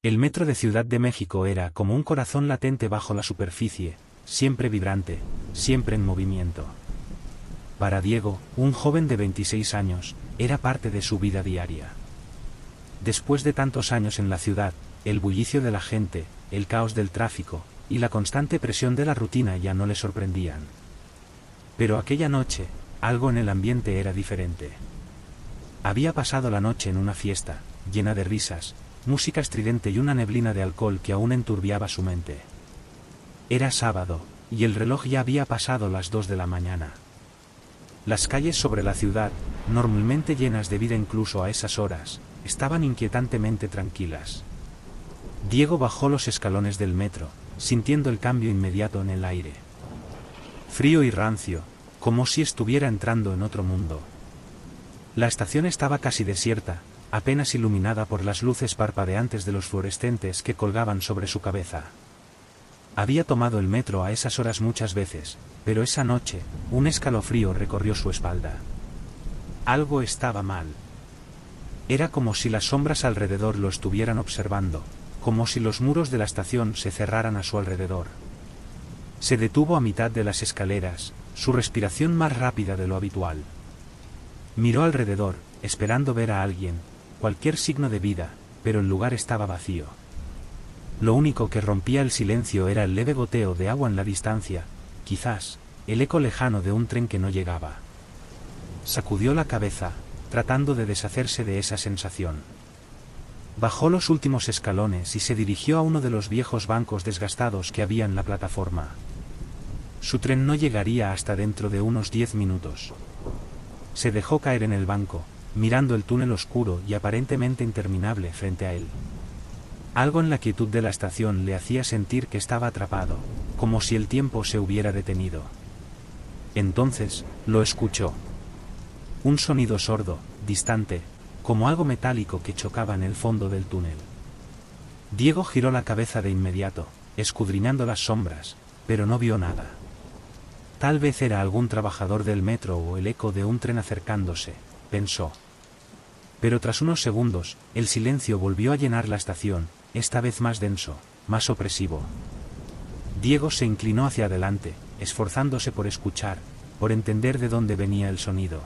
El metro de Ciudad de México era como un corazón latente bajo la superficie, siempre vibrante, siempre en movimiento. Para Diego, un joven de 26 años, era parte de su vida diaria. Después de tantos años en la ciudad, el bullicio de la gente, el caos del tráfico, y la constante presión de la rutina ya no le sorprendían. Pero aquella noche, algo en el ambiente era diferente. Había pasado la noche en una fiesta, llena de risas, música estridente y una neblina de alcohol que aún enturbiaba su mente. Era sábado, y el reloj ya había pasado las 2 de la mañana. Las calles sobre la ciudad, normalmente llenas de vida incluso a esas horas, estaban inquietantemente tranquilas. Diego bajó los escalones del metro, sintiendo el cambio inmediato en el aire. Frío y rancio, como si estuviera entrando en otro mundo. La estación estaba casi desierta, apenas iluminada por las luces parpadeantes de los fluorescentes que colgaban sobre su cabeza. Había tomado el metro a esas horas muchas veces, pero esa noche, un escalofrío recorrió su espalda. Algo estaba mal. Era como si las sombras alrededor lo estuvieran observando, como si los muros de la estación se cerraran a su alrededor. Se detuvo a mitad de las escaleras, su respiración más rápida de lo habitual. Miró alrededor, esperando ver a alguien, cualquier signo de vida, pero el lugar estaba vacío. Lo único que rompía el silencio era el leve goteo de agua en la distancia, quizás, el eco lejano de un tren que no llegaba. Sacudió la cabeza, tratando de deshacerse de esa sensación. Bajó los últimos escalones y se dirigió a uno de los viejos bancos desgastados que había en la plataforma. Su tren no llegaría hasta dentro de unos 10 minutos. Se dejó caer en el banco, mirando el túnel oscuro y aparentemente interminable frente a él. Algo en la quietud de la estación le hacía sentir que estaba atrapado, como si el tiempo se hubiera detenido. Entonces, lo escuchó. Un sonido sordo, distante, como algo metálico que chocaba en el fondo del túnel. Diego giró la cabeza de inmediato, escudriñando las sombras, pero no vio nada. Tal vez era algún trabajador del metro o el eco de un tren acercándose, pensó. Pero tras unos segundos, el silencio volvió a llenar la estación, esta vez más denso, más opresivo. Diego se inclinó hacia adelante, esforzándose por escuchar, por entender de dónde venía el sonido.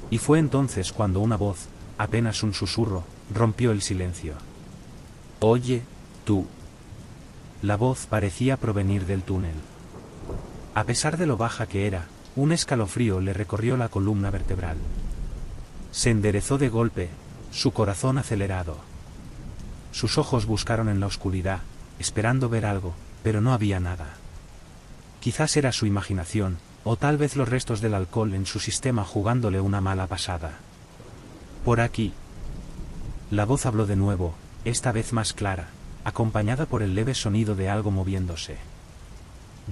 Y fue entonces cuando una voz, apenas un susurro, rompió el silencio. «Oye, tú». La voz parecía provenir del túnel. A pesar de lo baja que era, un escalofrío le recorrió la columna vertebral. Se enderezó de golpe, su corazón acelerado. Sus ojos buscaron en la oscuridad, esperando ver algo, pero no había nada. Quizás era su imaginación, o tal vez los restos del alcohol en su sistema jugándole una mala pasada. «Por aquí». La voz habló de nuevo, esta vez más clara, acompañada por el leve sonido de algo moviéndose.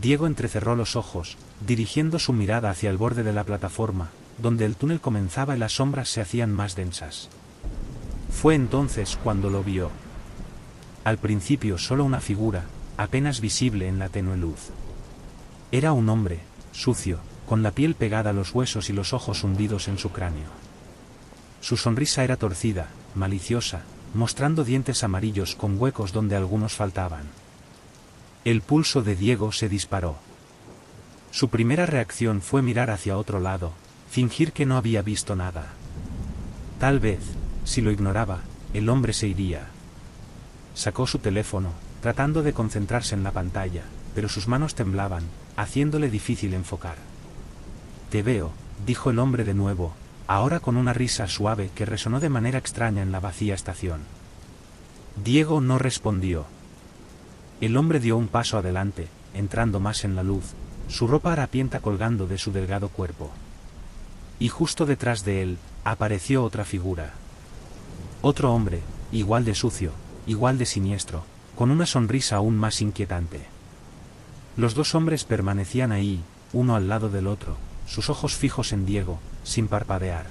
Diego entrecerró los ojos, dirigiendo su mirada hacia el borde de la plataforma, donde el túnel comenzaba y las sombras se hacían más densas. Fue entonces cuando lo vio. Al principio solo una figura, apenas visible en la tenue luz. Era un hombre, sucio, con la piel pegada a los huesos y los ojos hundidos en su cráneo. Su sonrisa era torcida, maliciosa, mostrando dientes amarillos con huecos donde algunos faltaban. El pulso de Diego se disparó. Su primera reacción fue mirar hacia otro lado, fingir que no había visto nada. Tal vez, si lo ignoraba, el hombre se iría. Sacó su teléfono, tratando de concentrarse en la pantalla, pero sus manos temblaban, haciéndole difícil enfocar. «Te veo», dijo el hombre de nuevo, ahora con una risa suave que resonó de manera extraña en la vacía estación. Diego no respondió. El hombre dio un paso adelante, entrando más en la luz, su ropa harapienta colgando de su delgado cuerpo. Y justo detrás de él, apareció otra figura. Otro hombre, igual de sucio, igual de siniestro, con una sonrisa aún más inquietante. Los dos hombres permanecían ahí, uno al lado del otro, sus ojos fijos en Diego, sin parpadear.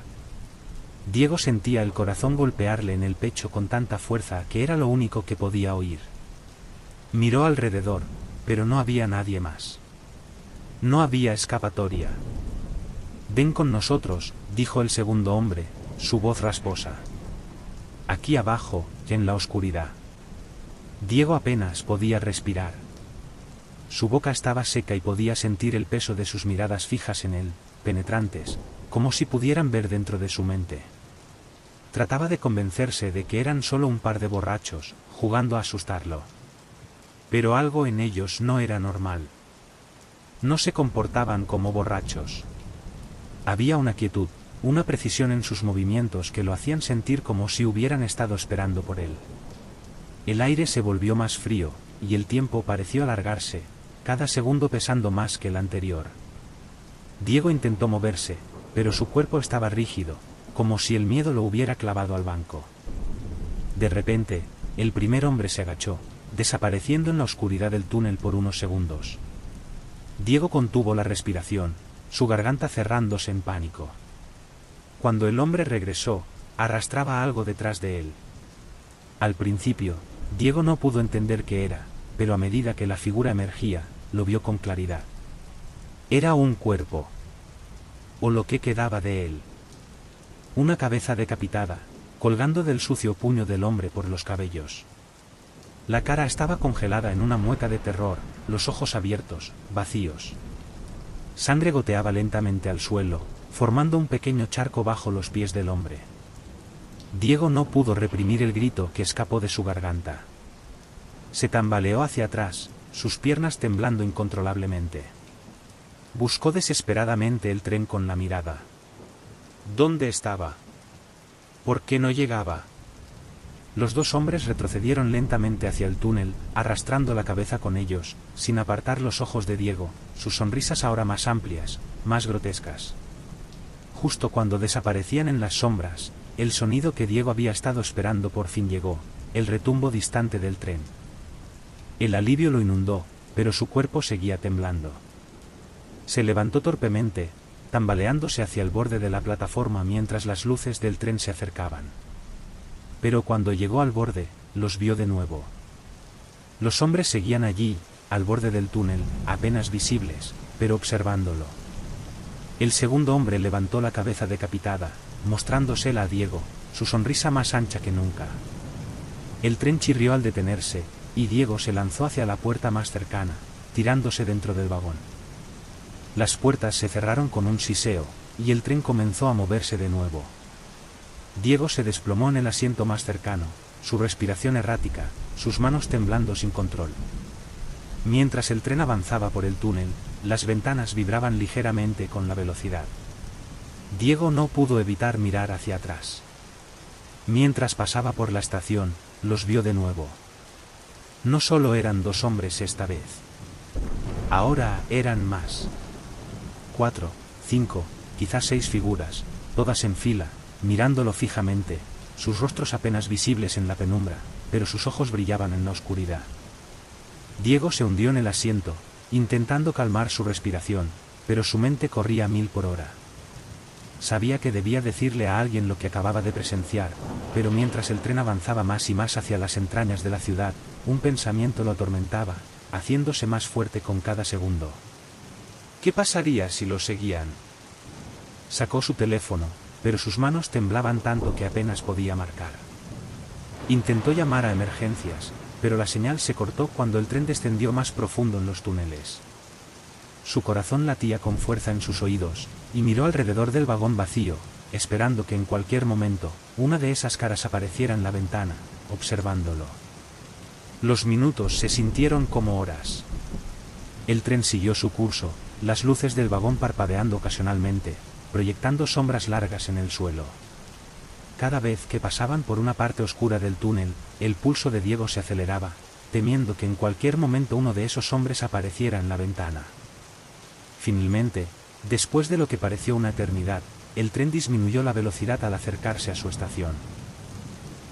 Diego sentía el corazón golpearle en el pecho con tanta fuerza que era lo único que podía oír. Miró alrededor, pero no había nadie más. No había escapatoria. «Ven con nosotros», dijo el segundo hombre, su voz rasposa. «Aquí abajo, en la oscuridad». Diego apenas podía respirar. Su boca estaba seca y podía sentir el peso de sus miradas fijas en él, penetrantes, como si pudieran ver dentro de su mente. Trataba de convencerse de que eran solo un par de borrachos, jugando a asustarlo. Pero algo en ellos no era normal. No se comportaban como borrachos. Había una quietud, una precisión en sus movimientos que lo hacían sentir como si hubieran estado esperando por él. El aire se volvió más frío, y el tiempo pareció alargarse, cada segundo pesando más que el anterior. Diego intentó moverse, pero su cuerpo estaba rígido, como si el miedo lo hubiera clavado al banco. De repente, el primer hombre se agachó, desapareciendo en la oscuridad del túnel por unos segundos. Diego contuvo la respiración, su garganta cerrándose en pánico. Cuando el hombre regresó, arrastraba algo detrás de él. Al principio, Diego no pudo entender qué era, pero a medida que la figura emergía, lo vio con claridad. Era un cuerpo. O lo que quedaba de él. Una cabeza decapitada, colgando del sucio puño del hombre por los cabellos. La cara estaba congelada en una mueca de terror, los ojos abiertos, vacíos. Sangre goteaba lentamente al suelo, formando un pequeño charco bajo los pies del hombre. Diego no pudo reprimir el grito que escapó de su garganta. Se tambaleó hacia atrás, sus piernas temblando incontrolablemente. Buscó desesperadamente el tren con la mirada. ¿Dónde estaba? ¿Por qué no llegaba? Los dos hombres retrocedieron lentamente hacia el túnel, arrastrando la cabeza con ellos, sin apartar los ojos de Diego, sus sonrisas ahora más amplias, más grotescas. Justo cuando desaparecían en las sombras, el sonido que Diego había estado esperando por fin llegó, el retumbo distante del tren. El alivio lo inundó, pero su cuerpo seguía temblando. Se levantó torpemente, tambaleándose hacia el borde de la plataforma mientras las luces del tren se acercaban. Pero cuando llegó al borde, los vio de nuevo. Los hombres seguían allí, al borde del túnel, apenas visibles, pero observándolo. El segundo hombre levantó la cabeza decapitada, mostrándosela a Diego, su sonrisa más ancha que nunca. El tren chirrió al detenerse, y Diego se lanzó hacia la puerta más cercana, tirándose dentro del vagón. Las puertas se cerraron con un siseo, y el tren comenzó a moverse de nuevo. Diego se desplomó en el asiento más cercano, su respiración errática, sus manos temblando sin control. Mientras el tren avanzaba por el túnel, las ventanas vibraban ligeramente con la velocidad. Diego no pudo evitar mirar hacia atrás. Mientras pasaba por la estación, los vio de nuevo. No solo eran dos hombres esta vez. Ahora eran más. 4, 5, quizás 6 figuras, todas en fila, mirándolo fijamente, sus rostros apenas visibles en la penumbra, pero sus ojos brillaban en la oscuridad. Diego se hundió en el asiento, intentando calmar su respiración, pero su mente corría a 1000 por hora. Sabía que debía decirle a alguien lo que acababa de presenciar, pero mientras el tren avanzaba más y más hacia las entrañas de la ciudad, un pensamiento lo atormentaba, haciéndose más fuerte con cada segundo. ¿Qué pasaría si lo seguían? Sacó su teléfono, pero sus manos temblaban tanto que apenas podía marcar. Intentó llamar a emergencias, pero la señal se cortó cuando el tren descendió más profundo en los túneles. Su corazón latía con fuerza en sus oídos, y miró alrededor del vagón vacío, esperando que en cualquier momento, una de esas caras apareciera en la ventana, observándolo. Los minutos se sintieron como horas. El tren siguió su curso, las luces del vagón parpadeando ocasionalmente, proyectando sombras largas en el suelo. Cada vez que pasaban por una parte oscura del túnel, el pulso de Diego se aceleraba, temiendo que en cualquier momento uno de esos hombres apareciera en la ventana. Finalmente, después de lo que pareció una eternidad, el tren disminuyó la velocidad al acercarse a su estación.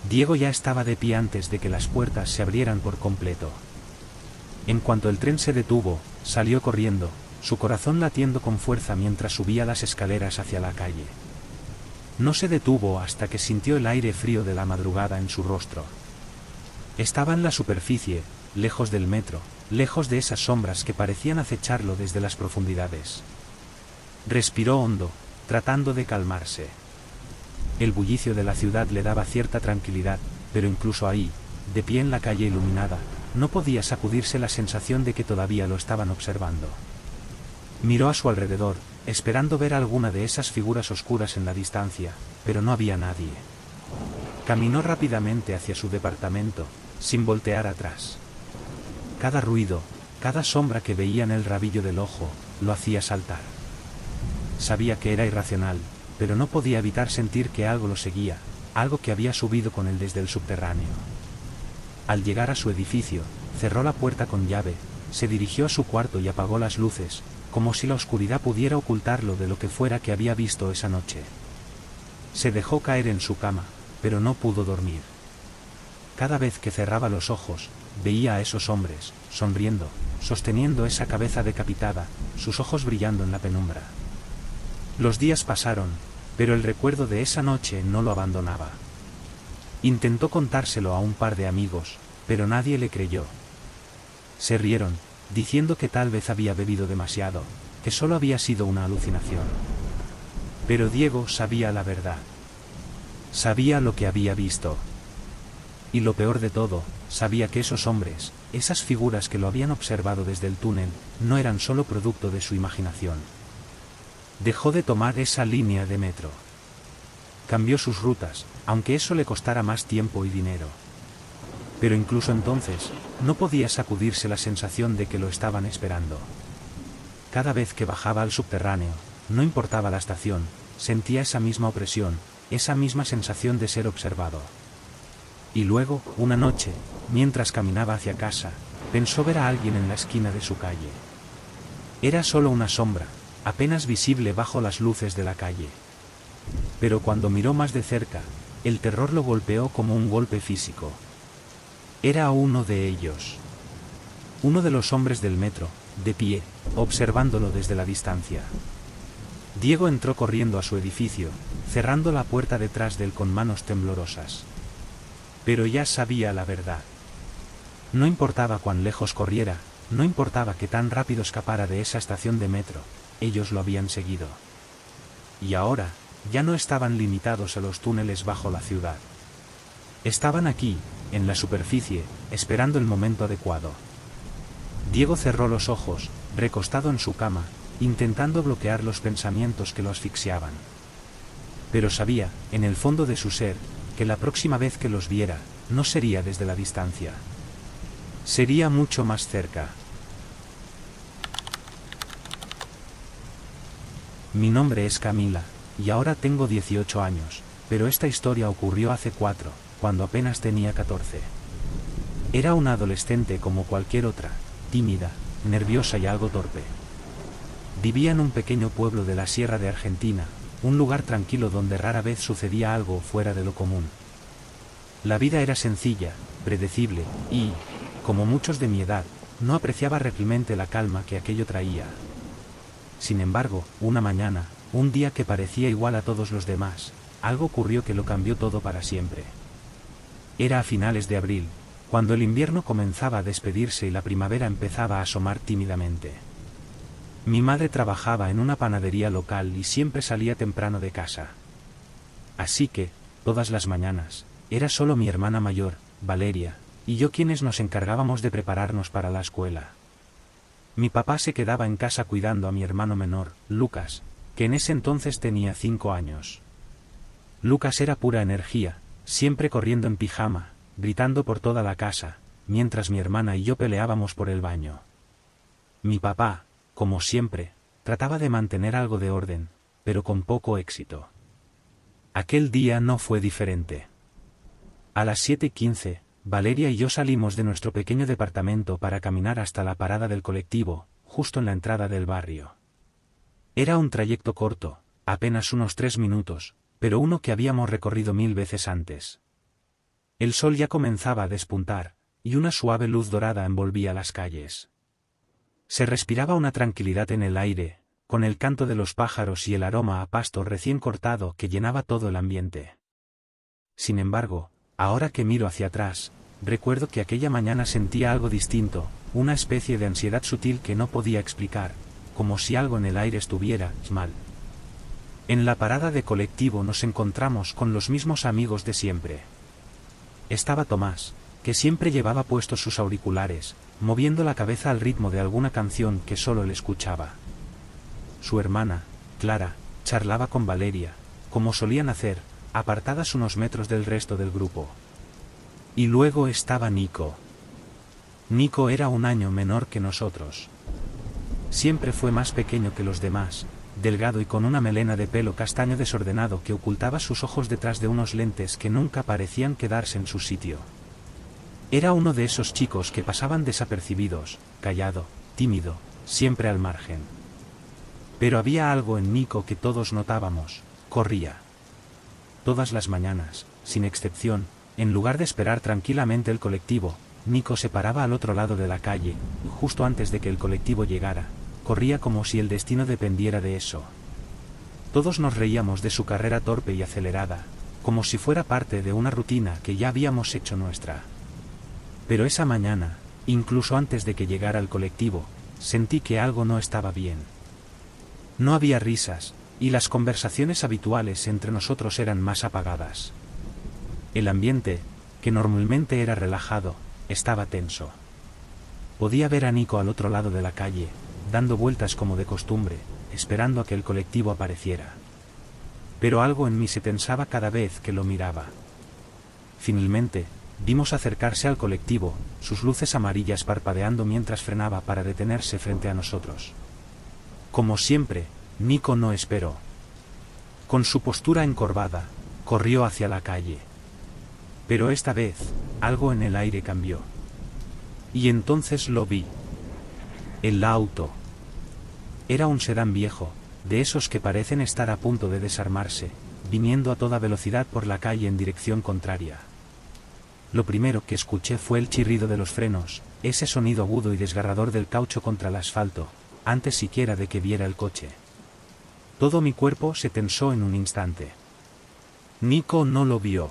Diego ya estaba de pie antes de que las puertas se abrieran por completo. En cuanto el tren se detuvo, salió corriendo, su corazón latiendo con fuerza mientras subía las escaleras hacia la calle. No se detuvo hasta que sintió el aire frío de la madrugada en su rostro. Estaba en la superficie, lejos del metro, lejos de esas sombras que parecían acecharlo desde las profundidades. Respiró hondo, tratando de calmarse. El bullicio de la ciudad le daba cierta tranquilidad, pero incluso ahí, de pie en la calle iluminada, no podía sacudirse la sensación de que todavía lo estaban observando. Miró a su alrededor, esperando ver alguna de esas figuras oscuras en la distancia, pero no había nadie. Caminó rápidamente hacia su departamento, sin voltear atrás. Cada ruido, cada sombra que veía en el rabillo del ojo, lo hacía saltar. Sabía que era irracional, pero no podía evitar sentir que algo lo seguía, algo que había subido con él desde el subterráneo. Al llegar a su edificio, cerró la puerta con llave, se dirigió a su cuarto y apagó las luces, como si la oscuridad pudiera ocultarlo de lo que fuera que había visto esa noche. Se dejó caer en su cama, pero no pudo dormir. Cada vez que cerraba los ojos, veía a esos hombres, sonriendo, sosteniendo esa cabeza decapitada, sus ojos brillando en la penumbra. Los días pasaron, pero el recuerdo de esa noche no lo abandonaba. Intentó contárselo a un par de amigos, pero nadie le creyó. Se rieron, diciendo que tal vez había bebido demasiado, que solo había sido una alucinación. Pero Diego sabía la verdad. Sabía lo que había visto. Y lo peor de todo, sabía que esos hombres, esas figuras que lo habían observado desde el túnel, no eran solo producto de su imaginación. Dejó de tomar esa línea de metro. Cambió sus rutas, aunque eso le costara más tiempo y dinero. Pero incluso entonces, no podía sacudirse la sensación de que lo estaban esperando. Cada vez que bajaba al subterráneo, no importaba la estación, sentía esa misma opresión, esa misma sensación de ser observado. Y luego, una noche, mientras caminaba hacia casa, pensó ver a alguien en la esquina de su calle. Era solo una sombra, apenas visible bajo las luces de la calle. Pero cuando miró más de cerca, el terror lo golpeó como un golpe físico. Era uno de ellos. Uno de los hombres del metro, de pie, observándolo desde la distancia. Diego entró corriendo a su edificio, cerrando la puerta detrás de él con manos temblorosas. Pero ya sabía la verdad. No importaba cuán lejos corriera, no importaba que tan rápido escapara de esa estación de metro, ellos lo habían seguido. Y ahora, ya no estaban limitados a los túneles bajo la ciudad. Estaban aquí, en la superficie, esperando el momento adecuado. Diego cerró los ojos, recostado en su cama, intentando bloquear los pensamientos que lo asfixiaban. Pero sabía, en el fondo de su ser, que la próxima vez que los viera, no sería desde la distancia. Sería mucho más cerca. Mi nombre es Camila, y ahora tengo 18 años, pero esta historia ocurrió hace 4, cuando apenas tenía 14. Era una adolescente como cualquier otra, tímida, nerviosa y algo torpe. Vivía en un pequeño pueblo de la Sierra de Argentina, un lugar tranquilo donde rara vez sucedía algo fuera de lo común. La vida era sencilla, predecible, y, como muchos de mi edad, no apreciaba realmente la calma que aquello traía. Sin embargo, una mañana, un día que parecía igual a todos los demás, algo ocurrió que lo cambió todo para siempre. Era a finales de abril, cuando el invierno comenzaba a despedirse y la primavera empezaba a asomar tímidamente. Mi madre trabajaba en una panadería local y siempre salía temprano de casa. Así que, todas las mañanas, era solo mi hermana mayor, Valeria, y yo quienes nos encargábamos de prepararnos para la escuela. Mi papá se quedaba en casa cuidando a mi hermano menor, Lucas, que en ese entonces tenía 5 años. Lucas era pura energía, siempre corriendo en pijama, gritando por toda la casa, mientras mi hermana y yo peleábamos por el baño. Mi papá, como siempre, trataba de mantener algo de orden, pero con poco éxito. Aquel día no fue diferente. A las 7:15, Valeria y yo salimos de nuestro pequeño departamento para caminar hasta la parada del colectivo, justo en la entrada del barrio. Era un trayecto corto, apenas unos 3 minutos, pero uno que habíamos recorrido 1000 veces antes. El sol ya comenzaba a despuntar, y una suave luz dorada envolvía las calles. Se respiraba una tranquilidad en el aire, con el canto de los pájaros y el aroma a pasto recién cortado que llenaba todo el ambiente. Sin embargo, ahora que miro hacia atrás, recuerdo que aquella mañana sentía algo distinto, una especie de ansiedad sutil que no podía explicar, como si algo en el aire estuviera mal. En la parada de colectivo nos encontramos con los mismos amigos de siempre. Estaba Tomás, que siempre llevaba puestos sus auriculares, moviendo la cabeza al ritmo de alguna canción que solo él escuchaba. Su hermana, Clara, charlaba con Valeria, como solían hacer, apartadas unos metros del resto del grupo. Y luego estaba Nico. Nico era un año menor que nosotros. Siempre fue más pequeño que los demás, delgado y con una melena de pelo castaño desordenado que ocultaba sus ojos detrás de unos lentes que nunca parecían quedarse en su sitio. Era uno de esos chicos que pasaban desapercibidos, callado, tímido, siempre al margen. Pero había algo en Nico que todos notábamos: corría. Todas las mañanas, sin excepción, en lugar de esperar tranquilamente el colectivo, Nico se paraba al otro lado de la calle, y justo antes de que el colectivo llegara, corría como si el destino dependiera de eso. Todos nos reíamos de su carrera torpe y acelerada, como si fuera parte de una rutina que ya habíamos hecho nuestra. Pero esa mañana, incluso antes de que llegara el colectivo, sentí que algo no estaba bien. No había risas, y las conversaciones habituales entre nosotros eran más apagadas. El ambiente, que normalmente era relajado, estaba tenso. Podía ver a Nico al otro lado de la calle, dando vueltas como de costumbre, esperando a que el colectivo apareciera. Pero algo en mí se tensaba cada vez que lo miraba. Finalmente, vimos acercarse al colectivo, sus luces amarillas parpadeando mientras frenaba para detenerse frente a nosotros. Como siempre, Nico no esperó. Con su postura encorvada, corrió hacia la calle. Pero esta vez, algo en el aire cambió. Y entonces lo vi. El auto. Era un sedán viejo, de esos que parecen estar a punto de desarmarse, viniendo a toda velocidad por la calle en dirección contraria. Lo primero que escuché fue el chirrido de los frenos, ese sonido agudo y desgarrador del caucho contra el asfalto, antes siquiera de que viera el coche. Todo mi cuerpo se tensó en un instante. Nico no lo vio.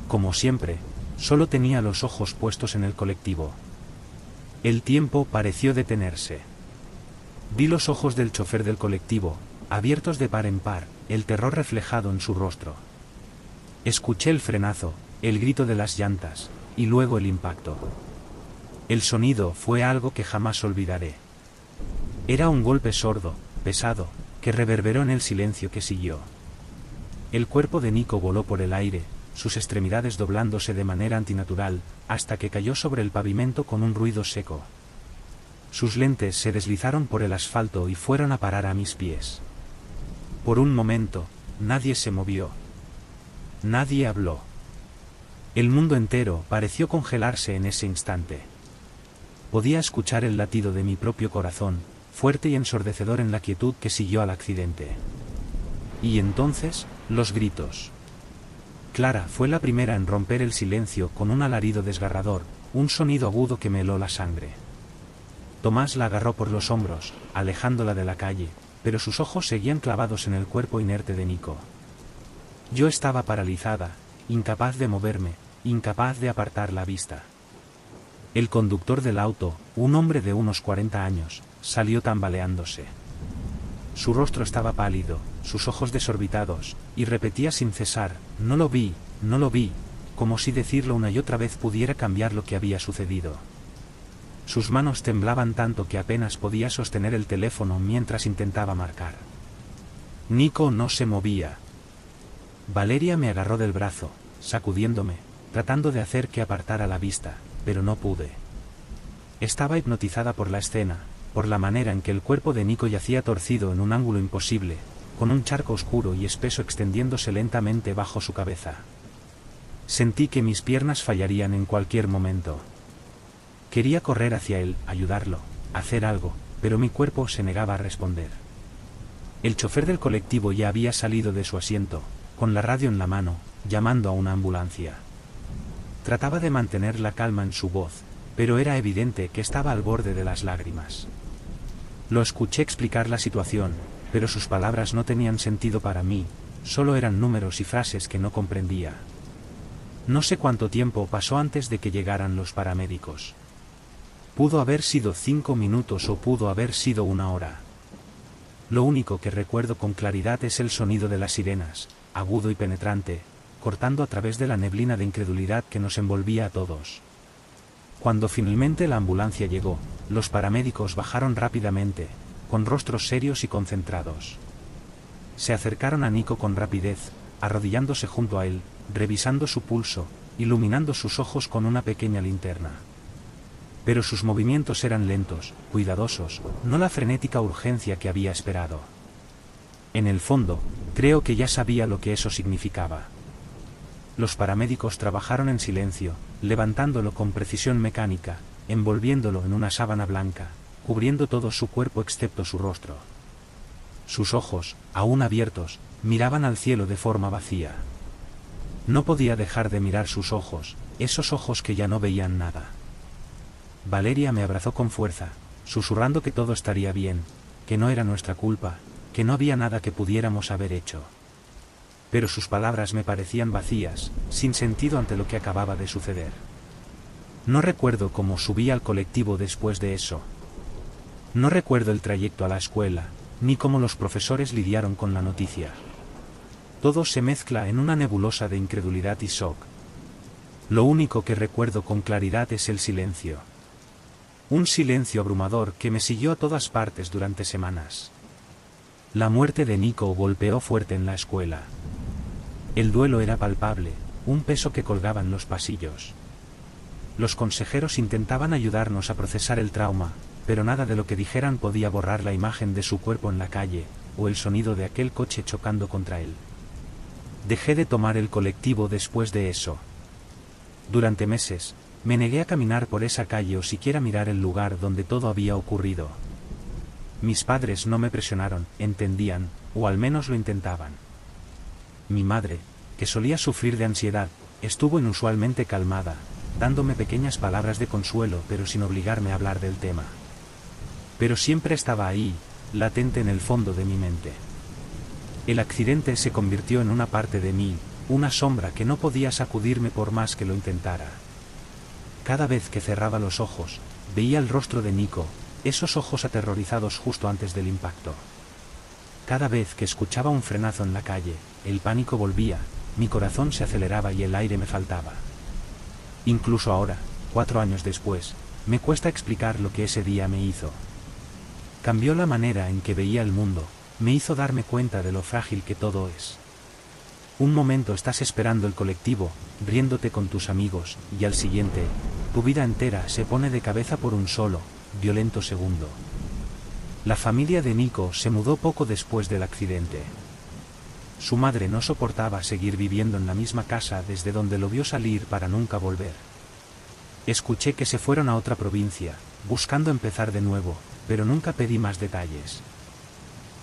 Como siempre, solo tenía los ojos puestos en el colectivo. El tiempo pareció detenerse. Vi los ojos del chofer del colectivo, abiertos de par en par, el terror reflejado en su rostro. Escuché el frenazo, el grito de las llantas, y luego el impacto. El sonido fue algo que jamás olvidaré. Era un golpe sordo, pesado, que reverberó en el silencio que siguió. El cuerpo de Nico voló por el aire, sus extremidades doblándose de manera antinatural, hasta que cayó sobre el pavimento con un ruido seco. Sus lentes se deslizaron por el asfalto y fueron a parar a mis pies. Por un momento, nadie se movió. Nadie habló. El mundo entero pareció congelarse en ese instante. Podía escuchar el latido de mi propio corazón, fuerte y ensordecedor en la quietud que siguió al accidente. Y entonces, los gritos. Clara fue la primera en romper el silencio con un alarido desgarrador, un sonido agudo que me heló la sangre. Tomás la agarró por los hombros, alejándola de la calle, pero sus ojos seguían clavados en el cuerpo inerte de Nico. Yo estaba paralizada, incapaz de moverme, incapaz de apartar la vista. El conductor del auto, un hombre de unos 40 años, salió tambaleándose. Su rostro estaba pálido, sus ojos desorbitados, y repetía sin cesar: "No lo vi, no lo vi", como si decirlo una y otra vez pudiera cambiar lo que había sucedido. Sus manos temblaban tanto que apenas podía sostener el teléfono mientras intentaba marcar. Nico no se movía. Valeria me agarró del brazo, sacudiéndome, tratando de hacer que apartara la vista, pero no pude. Estaba hipnotizada por la escena, por la manera en que el cuerpo de Nico yacía torcido en un ángulo imposible, con un charco oscuro y espeso extendiéndose lentamente bajo su cabeza. Sentí que mis piernas fallarían en cualquier momento. Quería correr hacia él, ayudarlo, hacer algo, pero mi cuerpo se negaba a responder. El chofer del colectivo ya había salido de su asiento, con la radio en la mano, llamando a una ambulancia. Trataba de mantener la calma en su voz, pero era evidente que estaba al borde de las lágrimas. Lo escuché explicar la situación, pero sus palabras no tenían sentido para mí, solo eran números y frases que no comprendía. No sé cuánto tiempo pasó antes de que llegaran los paramédicos. Pudo haber sido 5 minutos o pudo haber sido 1 hora. Lo único que recuerdo con claridad es el sonido de las sirenas, agudo y penetrante, cortando a través de la neblina de incredulidad que nos envolvía a todos. Cuando finalmente la ambulancia llegó, los paramédicos bajaron rápidamente, con rostros serios y concentrados. Se acercaron a Nico con rapidez, arrodillándose junto a él, revisando su pulso, iluminando sus ojos con una pequeña linterna. Pero sus movimientos eran lentos, cuidadosos, no la frenética urgencia que había esperado. En el fondo, creo que ya sabía lo que eso significaba. Los paramédicos trabajaron en silencio, levantándolo con precisión mecánica, envolviéndolo en una sábana blanca, cubriendo todo su cuerpo excepto su rostro. Sus ojos, aún abiertos, miraban al cielo de forma vacía. No podía dejar de mirar sus ojos, esos ojos que ya no veían nada. Valeria me abrazó con fuerza, susurrando que todo estaría bien, que no era nuestra culpa, que no había nada que pudiéramos haber hecho. Pero sus palabras me parecían vacías, sin sentido ante lo que acababa de suceder. No recuerdo cómo subí al colectivo después de eso. No recuerdo el trayecto a la escuela, ni cómo los profesores lidiaron con la noticia. Todo se mezcla en una nebulosa de incredulidad y shock. Lo único que recuerdo con claridad es el silencio. Un silencio abrumador que me siguió a todas partes durante semanas. La muerte de Nico golpeó fuerte en la escuela. El duelo era palpable, un peso que colgaba en los pasillos. Los consejeros intentaban ayudarnos a procesar el trauma, pero nada de lo que dijeran podía borrar la imagen de su cuerpo en la calle, o el sonido de aquel coche chocando contra él. Dejé de tomar el colectivo después de eso. Durante meses, me negué a caminar por esa calle o siquiera mirar el lugar donde todo había ocurrido. Mis padres no me presionaron, entendían, o al menos lo intentaban. Mi madre, que solía sufrir de ansiedad, estuvo inusualmente calmada, dándome pequeñas palabras de consuelo pero sin obligarme a hablar del tema. Pero siempre estaba ahí, latente en el fondo de mi mente. El accidente se convirtió en una parte de mí, una sombra que no podía sacudirme por más que lo intentara. Cada vez que cerraba los ojos, veía el rostro de Nico, esos ojos aterrorizados justo antes del impacto. Cada vez que escuchaba un frenazo en la calle, el pánico volvía, mi corazón se aceleraba y el aire me faltaba. Incluso ahora, 4 años después, me cuesta explicar lo que ese día me hizo. Cambió la manera en que veía el mundo, me hizo darme cuenta de lo frágil que todo es. Un momento estás esperando el colectivo, riéndote con tus amigos, y al siguiente, tu vida entera se pone de cabeza por un solo, violento segundo. La familia de Nico se mudó poco después del accidente. Su madre no soportaba seguir viviendo en la misma casa desde donde lo vio salir para nunca volver. Escuché que se fueron a otra provincia, buscando empezar de nuevo, pero nunca pedí más detalles.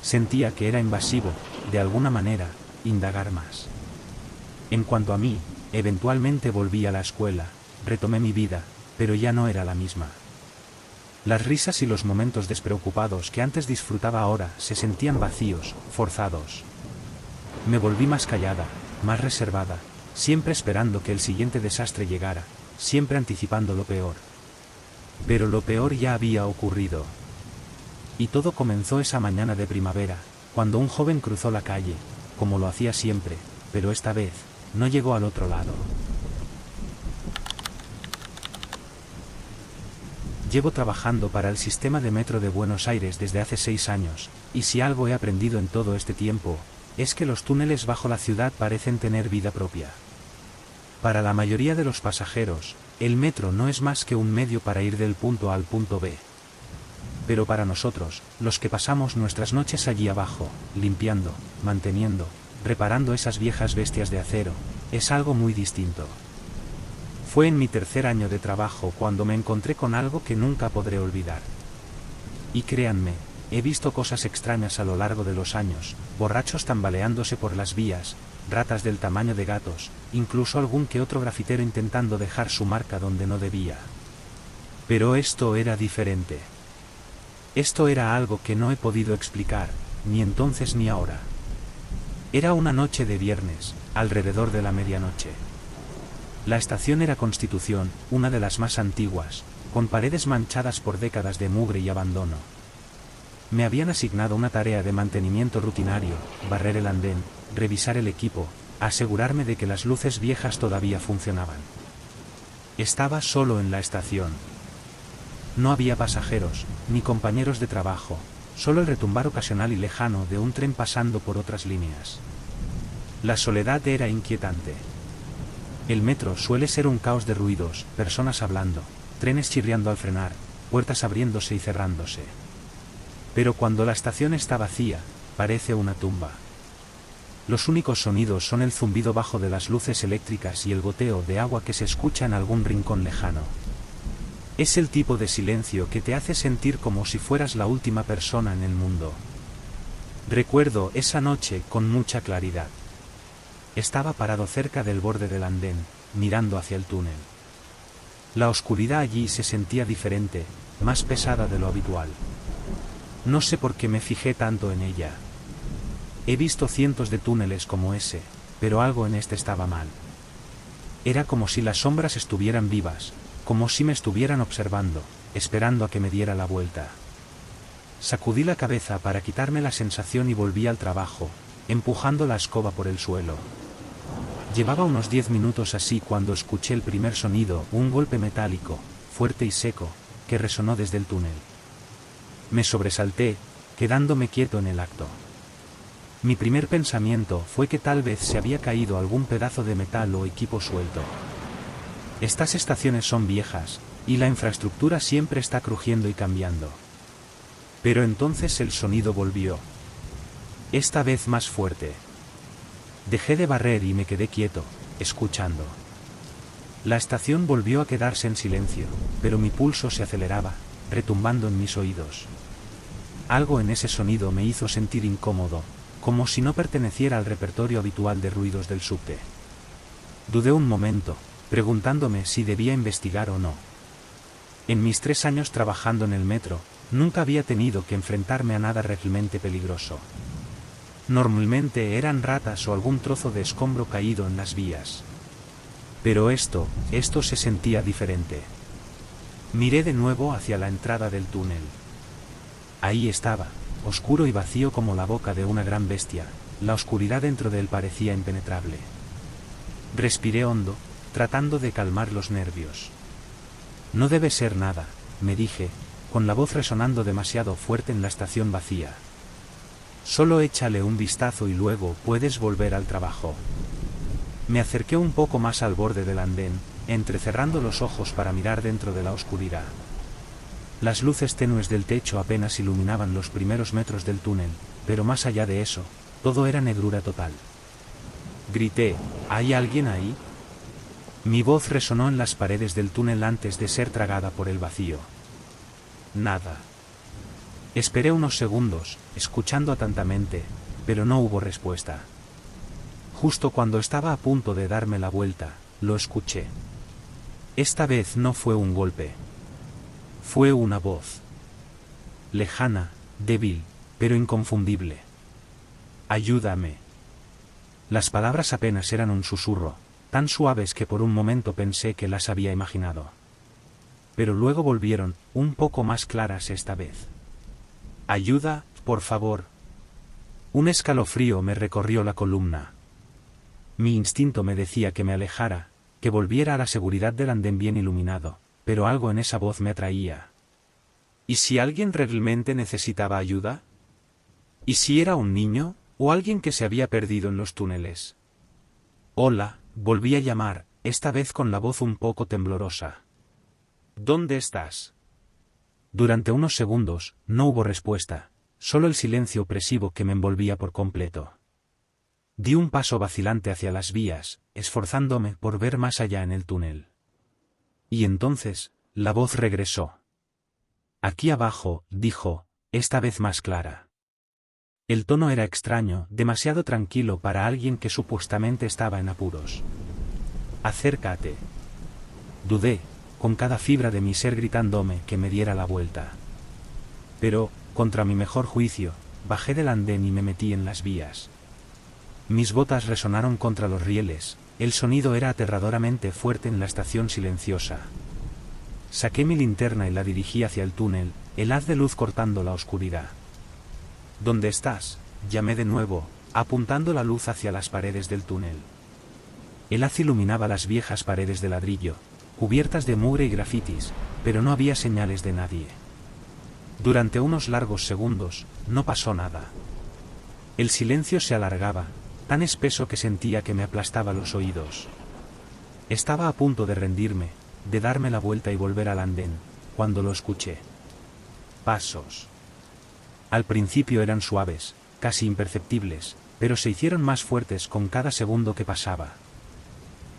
Sentía que era invasivo, de alguna manera, indagar más. En cuanto a mí, eventualmente volví a la escuela, retomé mi vida, pero ya no era la misma. Las risas y los momentos despreocupados que antes disfrutaba ahora se sentían vacíos, forzados. Me volví más callada, más reservada, siempre esperando que el siguiente desastre llegara, siempre anticipando lo peor. Pero lo peor ya había ocurrido. Y todo comenzó esa mañana de primavera, cuando un joven cruzó la calle, como lo hacía siempre, pero esta vez, no llegó al otro lado. Llevo trabajando para el sistema de metro de Buenos Aires desde hace 6 años, y si algo he aprendido en todo este tiempo, es que los túneles bajo la ciudad parecen tener vida propia. Para la mayoría de los pasajeros, el metro no es más que un medio para ir del punto A al punto B. Pero para nosotros, los que pasamos nuestras noches allí abajo, limpiando, manteniendo, reparando esas viejas bestias de acero, es algo muy distinto. Fue en mi 3er año de trabajo cuando me encontré con algo que nunca podré olvidar. Y créanme, he visto cosas extrañas a lo largo de los años, borrachos tambaleándose por las vías, ratas del tamaño de gatos, incluso algún que otro grafitero intentando dejar su marca donde no debía. Pero esto era diferente. Esto era algo que no he podido explicar, ni entonces ni ahora. Era una noche de viernes, alrededor de la medianoche. La estación era Constitución, una de las más antiguas, con paredes manchadas por décadas de mugre y abandono. Me habían asignado una tarea de mantenimiento rutinario, barrer el andén, revisar el equipo, a asegurarme de que las luces viejas todavía funcionaban. Estaba solo en la estación. No había pasajeros, ni compañeros de trabajo, solo el retumbar ocasional y lejano de un tren pasando por otras líneas. La soledad era inquietante. El metro suele ser un caos de ruidos, personas hablando, trenes chirriando al frenar, puertas abriéndose y cerrándose. Pero cuando la estación está vacía, parece una tumba. Los únicos sonidos son el zumbido bajo de las luces eléctricas y el goteo de agua que se escucha en algún rincón lejano. Es el tipo de silencio que te hace sentir como si fueras la última persona en el mundo. Recuerdo esa noche con mucha claridad. Estaba parado cerca del borde del andén, mirando hacia el túnel. La oscuridad allí se sentía diferente, más pesada de lo habitual. No sé por qué me fijé tanto en ella. He visto cientos de túneles como ese, pero algo en este estaba mal. Era como si las sombras estuvieran vivas, como si me estuvieran observando, esperando a que me diera la vuelta. Sacudí la cabeza para quitarme la sensación y volví al trabajo, empujando la escoba por el suelo. Llevaba unos 10 minutos así cuando escuché el primer sonido, un golpe metálico, fuerte y seco, que resonó desde el túnel. Me sobresalté, quedándome quieto en el acto. Mi primer pensamiento fue que tal vez se había caído algún pedazo de metal o equipo suelto. Estas estaciones son viejas, y la infraestructura siempre está crujiendo y cambiando. Pero entonces el sonido volvió. Esta vez más fuerte. Dejé de barrer y me quedé quieto, escuchando. La estación volvió a quedarse en silencio, pero mi pulso se aceleraba, retumbando en mis oídos. Algo en ese sonido me hizo sentir incómodo, como si no perteneciera al repertorio habitual de ruidos del subte. Dudé un momento, preguntándome si debía investigar o no. En mis 3 años trabajando en el metro, nunca había tenido que enfrentarme a nada realmente peligroso. Normalmente eran ratas o algún trozo de escombro caído en las vías. Pero esto se sentía diferente. Miré de nuevo hacia la entrada del túnel. Ahí estaba, oscuro y vacío como la boca de una gran bestia, la oscuridad dentro de él parecía impenetrable. Respiré hondo, tratando de calmar los nervios. No debe ser nada, me dije, con la voz resonando demasiado fuerte en la estación vacía. Solo échale un vistazo y luego puedes volver al trabajo. Me acerqué un poco más al borde del andén, entrecerrando los ojos para mirar dentro de la oscuridad. Las luces tenues del techo apenas iluminaban los primeros metros del túnel, pero más allá de eso, todo era negrura total. Grité, ¿hay alguien ahí? Mi voz resonó en las paredes del túnel antes de ser tragada por el vacío. Nada. Esperé unos segundos, escuchando atentamente, pero no hubo respuesta. Justo cuando estaba a punto de darme la vuelta, lo escuché. Esta vez no fue un golpe. Fue una voz. Lejana, débil, pero inconfundible. Ayúdame. Las palabras apenas eran un susurro, tan suaves que por un momento pensé que las había imaginado. Pero luego volvieron, un poco más claras esta vez. Ayuda, por favor. Un escalofrío me recorrió la columna. Mi instinto me decía que me alejara, que volviera a la seguridad del andén bien iluminado, pero algo en esa voz me atraía. ¿Y si alguien realmente necesitaba ayuda? ¿Y si era un niño, o alguien que se había perdido en los túneles? Hola, volví a llamar, esta vez con la voz un poco temblorosa. ¿Dónde estás? Durante unos segundos, no hubo respuesta, solo el silencio opresivo que me envolvía por completo. Di un paso vacilante hacia las vías, esforzándome por ver más allá en el túnel. Y entonces, la voz regresó. Aquí abajo, dijo, esta vez más clara. El tono era extraño, demasiado tranquilo para alguien que supuestamente estaba en apuros. Acércate. Dudé, con cada fibra de mi ser gritándome que me diera la vuelta. Pero, contra mi mejor juicio, bajé del andén y me metí en las vías. Mis botas resonaron contra los rieles, el sonido era aterradoramente fuerte en la estación silenciosa. Saqué mi linterna y la dirigí hacia el túnel, el haz de luz cortando la oscuridad. ¿Dónde estás? Llamé de nuevo, apuntando la luz hacia las paredes del túnel. El haz iluminaba las viejas paredes de ladrillo, cubiertas de mugre y grafitis, pero no había señales de nadie. Durante unos largos segundos, no pasó nada. El silencio se alargaba, tan espeso que sentía que me aplastaba los oídos. Estaba a punto de rendirme, de darme la vuelta y volver al andén, cuando lo escuché. Pasos. Al principio eran suaves, casi imperceptibles, pero se hicieron más fuertes con cada segundo que pasaba.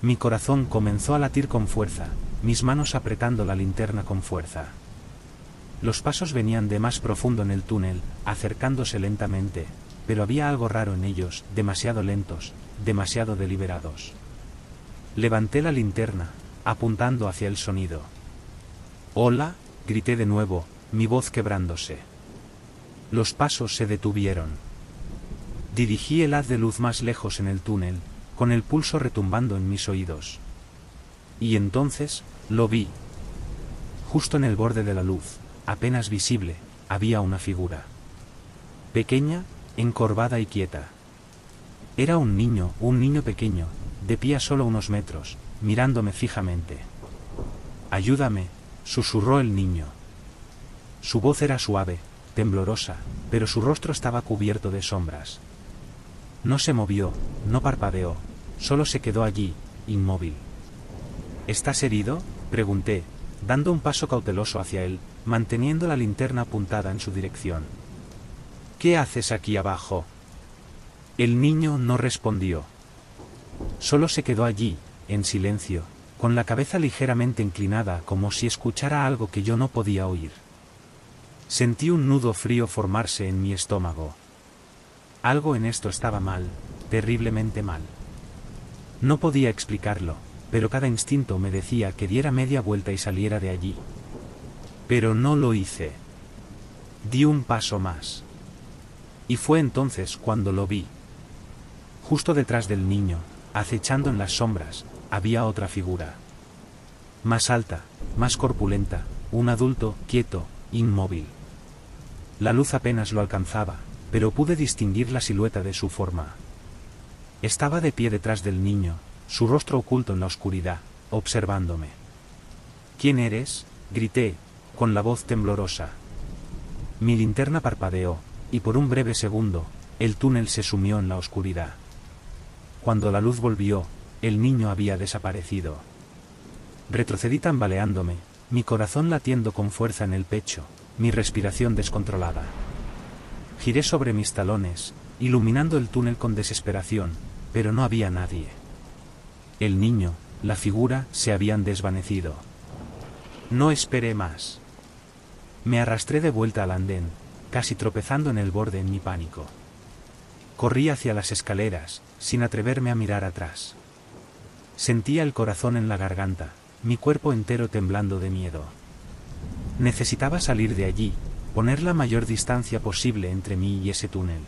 Mi corazón comenzó a latir con fuerza, mis manos apretando la linterna con fuerza. Los pasos venían de más profundo en el túnel, acercándose lentamente, pero había algo raro en ellos, demasiado lentos, demasiado deliberados. Levanté la linterna, apuntando hacia el sonido. «¡Hola!», grité de nuevo, mi voz quebrándose. Los pasos se detuvieron. Dirigí el haz de luz más lejos en el túnel, con el pulso retumbando en mis oídos. Y entonces, lo vi. Justo en el borde de la luz, apenas visible, había una figura. Pequeña, encorvada y quieta. Era un niño pequeño, de pie a solo unos metros, mirándome fijamente. «Ayúdame», susurró el niño. Su voz era suave, temblorosa, pero su rostro estaba cubierto de sombras. No se movió, no parpadeó, solo se quedó allí, inmóvil. «¿Estás herido?», pregunté, dando un paso cauteloso hacia él, manteniendo la linterna apuntada en su dirección. «¿Qué haces aquí abajo?». El niño no respondió. Solo se quedó allí, en silencio, con la cabeza ligeramente inclinada como si escuchara algo que yo no podía oír. Sentí un nudo frío formarse en mi estómago. Algo en esto estaba mal, terriblemente mal. No podía explicarlo, pero cada instinto me decía que diera media vuelta y saliera de allí. Pero no lo hice. Di un paso más. Y fue entonces cuando lo vi. Justo detrás del niño, acechando en las sombras, había otra figura. Más alta, más corpulenta, un adulto, quieto, inmóvil. La luz apenas lo alcanzaba, pero pude distinguir la silueta de su forma. Estaba de pie detrás del niño, su rostro oculto en la oscuridad, observándome. «¿Quién eres?», grité, con la voz temblorosa. Mi linterna parpadeó, y por un breve segundo, el túnel se sumió en la oscuridad. Cuando la luz volvió, el niño había desaparecido. Retrocedí tambaleándome, mi corazón latiendo con fuerza en el pecho, mi respiración descontrolada. Giré sobre mis talones, iluminando el túnel con desesperación, pero no había nadie. El niño, la figura, se habían desvanecido. No esperé más. Me arrastré de vuelta al andén, casi tropezando en el borde en mi pánico. Corrí hacia las escaleras, sin atreverme a mirar atrás. Sentía el corazón en la garganta, mi cuerpo entero temblando de miedo. Necesitaba salir de allí, poner la mayor distancia posible entre mí y ese túnel.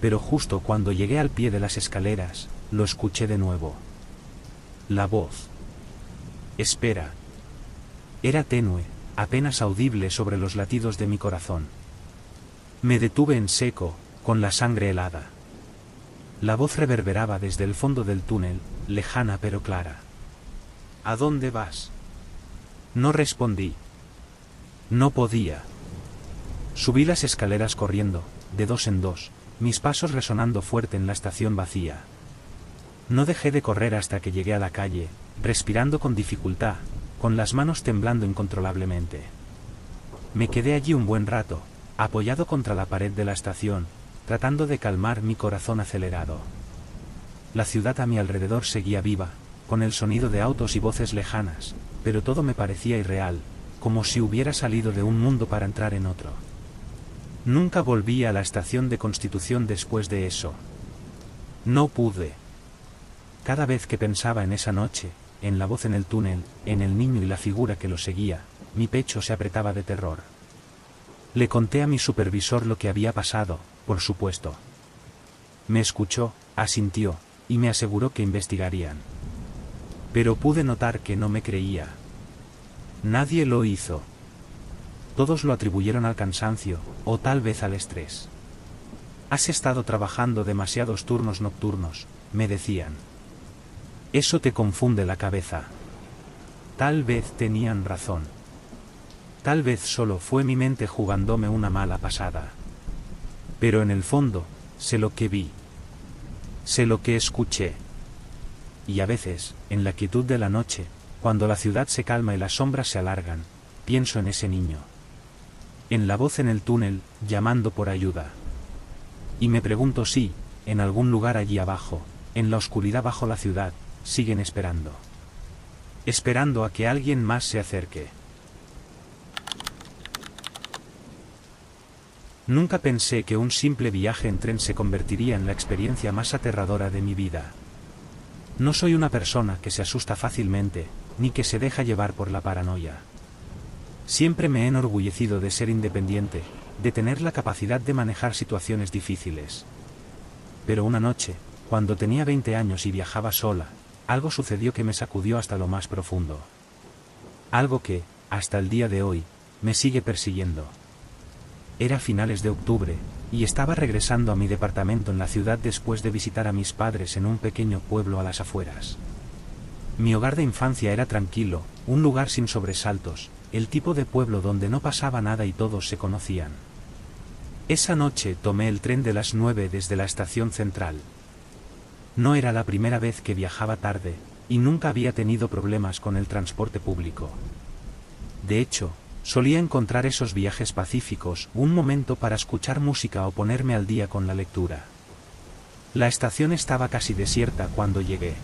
Pero justo cuando llegué al pie de las escaleras, lo escuché de nuevo. La voz. «Espera». Era tenue, apenas audible sobre los latidos de mi corazón. Me detuve en seco, con la sangre helada. La voz reverberaba desde el fondo del túnel, lejana pero clara. «¿A dónde vas?». No respondí. No podía. Subí las escaleras corriendo, de dos en dos, mis pasos resonando fuerte en la estación vacía. No dejé de correr hasta que llegué a la calle, respirando con dificultad, con las manos temblando incontrolablemente. Me quedé allí un buen rato, apoyado contra la pared de la estación, tratando de calmar mi corazón acelerado. La ciudad a mi alrededor seguía viva, con el sonido de autos y voces lejanas, pero todo me parecía irreal, como si hubiera salido de un mundo para entrar en otro. Nunca volví a la estación de Constitución después de eso. No pude. Cada vez que pensaba en esa noche, en la voz en el túnel, en el niño y la figura que lo seguía, mi pecho se apretaba de terror. Le conté a mi supervisor lo que había pasado, por supuesto. Me escuchó, asintió, y me aseguró que investigarían. Pero pude notar que no me creía. Nadie lo hizo. Todos lo atribuyeron al cansancio, o tal vez al estrés. Has estado trabajando demasiados turnos nocturnos, me decían. Eso te confunde la cabeza. Tal vez tenían razón. Tal vez solo fue mi mente jugándome una mala pasada. Pero en el fondo, sé lo que vi. Sé lo que escuché. Y a veces, en la quietud de la noche, cuando la ciudad se calma y las sombras se alargan, pienso en ese niño. En la voz en el túnel, llamando por ayuda. Y me pregunto si, en algún lugar allí abajo, en la oscuridad bajo la ciudad, siguen esperando. Esperando a que alguien más se acerque. Nunca pensé que un simple viaje en tren se convertiría en la experiencia más aterradora de mi vida. No soy una persona que se asusta fácilmente, ni que se deja llevar por la paranoia. Siempre me he enorgullecido de ser independiente, de tener la capacidad de manejar situaciones difíciles. Pero una noche, cuando tenía 20 años y viajaba sola, algo sucedió que me sacudió hasta lo más profundo. Algo que, hasta el día de hoy, me sigue persiguiendo. Era finales de octubre, y estaba regresando a mi departamento en la ciudad después de visitar a mis padres en un pequeño pueblo a las afueras. Mi hogar de infancia era tranquilo, un lugar sin sobresaltos, el tipo de pueblo donde no pasaba nada y todos se conocían. Esa noche tomé el tren de las 9 desde la estación central. No era la primera vez que viajaba tarde, y nunca había tenido problemas con el transporte público. De hecho, solía encontrar esos viajes pacíficos un momento para escuchar música o ponerme al día con la lectura. La estación estaba casi desierta cuando llegué.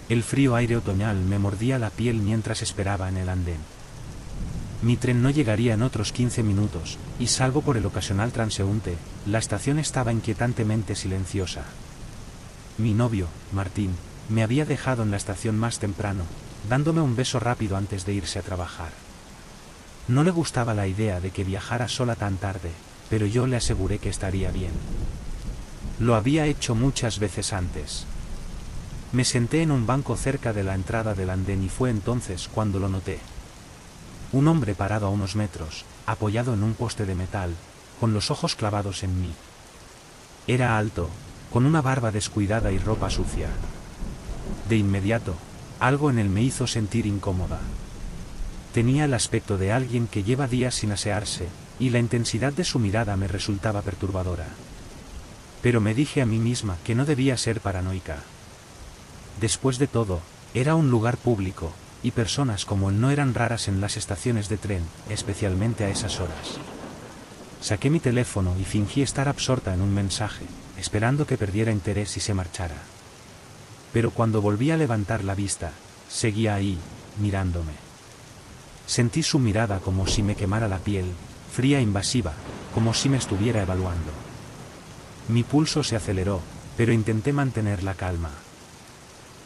El frío aire otoñal me mordía la piel mientras esperaba en el andén. Mi tren no llegaría en otros 15 minutos, y salvo por el ocasional transeúnte, la estación estaba inquietantemente silenciosa. Mi novio, Martín, me había dejado en la estación más temprano, dándome un beso rápido antes de irse a trabajar. No le gustaba la idea de que viajara sola tan tarde, pero yo le aseguré que estaría bien. Lo había hecho muchas veces antes. Me senté en un banco cerca de la entrada del andén y fue entonces cuando lo noté. Un hombre parado a unos metros, apoyado en un poste de metal, con los ojos clavados en mí. Era alto, con una barba descuidada y ropa sucia. De inmediato, algo en él me hizo sentir incómoda. Tenía el aspecto de alguien que lleva días sin asearse, y la intensidad de su mirada me resultaba perturbadora. Pero me dije a mí misma que no debía ser paranoica. Después de todo, era un lugar público, y personas como él no eran raras en las estaciones de tren, especialmente a esas horas. Saqué mi teléfono y fingí estar absorta en un mensaje, esperando que perdiera interés y se marchara. Pero cuando volví a levantar la vista, seguía ahí, mirándome. Sentí su mirada como si me quemara la piel, fría e invasiva, como si me estuviera evaluando. Mi pulso se aceleró, pero intenté mantener la calma.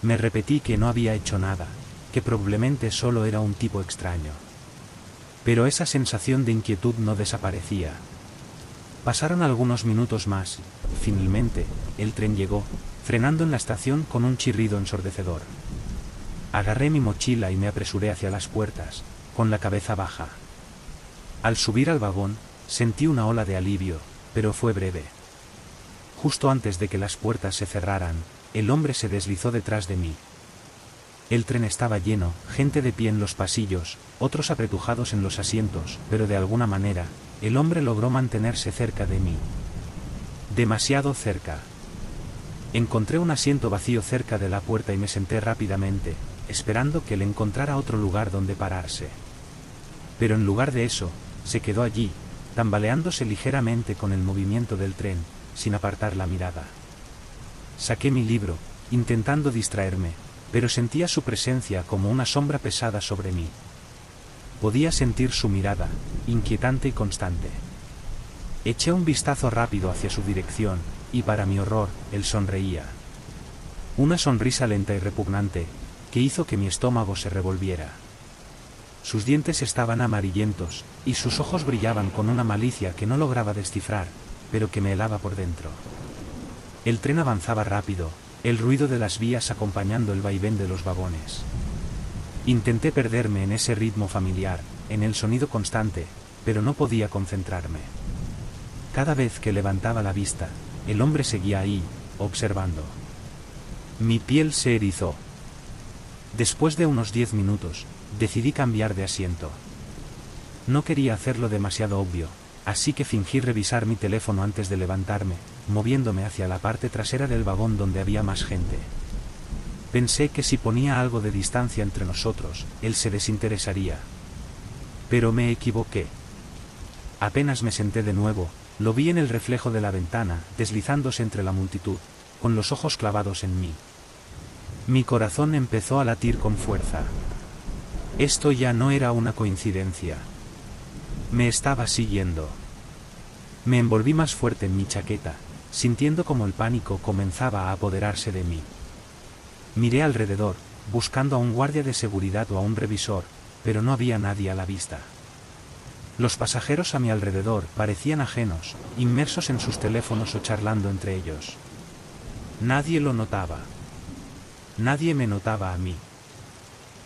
Me repetí que no había hecho nada, que probablemente solo era un tipo extraño. Pero esa sensación de inquietud no desaparecía. Pasaron algunos minutos más, y, finalmente, el tren llegó, frenando en la estación con un chirrido ensordecedor. Agarré mi mochila y me apresuré hacia las puertas, con la cabeza baja. Al subir al vagón, sentí una ola de alivio, pero fue breve. Justo antes de que las puertas se cerraran, el hombre se deslizó detrás de mí. El tren estaba lleno, gente de pie en los pasillos, otros apretujados en los asientos, pero de alguna manera, el hombre logró mantenerse cerca de mí. Demasiado cerca. Encontré un asiento vacío cerca de la puerta y me senté rápidamente, esperando que él encontrara otro lugar donde pararse. Pero en lugar de eso, se quedó allí, tambaleándose ligeramente con el movimiento del tren, sin apartar la mirada. Saqué mi libro, intentando distraerme, pero sentía su presencia como una sombra pesada sobre mí. Podía sentir su mirada, inquietante y constante. Eché un vistazo rápido hacia su dirección, y para mi horror, él sonreía. Una sonrisa lenta y repugnante, que hizo que mi estómago se revolviera. Sus dientes estaban amarillentos, y sus ojos brillaban con una malicia que no lograba descifrar, pero que me helaba por dentro. El tren avanzaba rápido, el ruido de las vías acompañando el vaivén de los vagones. Intenté perderme en ese ritmo familiar, en el sonido constante, pero no podía concentrarme. Cada vez que levantaba la vista, el hombre seguía ahí, observando. Mi piel se erizó. Después de unos 10 minutos, decidí cambiar de asiento. No quería hacerlo demasiado obvio, así que fingí revisar mi teléfono antes de levantarme, moviéndome hacia la parte trasera del vagón donde había más gente. Pensé que si ponía algo de distancia entre nosotros, él se desinteresaría. Pero me equivoqué. Apenas me senté de nuevo, lo vi en el reflejo de la ventana, deslizándose entre la multitud, con los ojos clavados en mí. Mi corazón empezó a latir con fuerza. Esto ya no era una coincidencia. Me estaba siguiendo. Me envolví más fuerte en mi chaqueta, sintiendo como el pánico comenzaba a apoderarse de mí. Miré alrededor, buscando a un guardia de seguridad o a un revisor, pero no había nadie a la vista. Los pasajeros a mi alrededor parecían ajenos, inmersos en sus teléfonos o charlando entre ellos. Nadie lo notaba. Nadie me notaba a mí.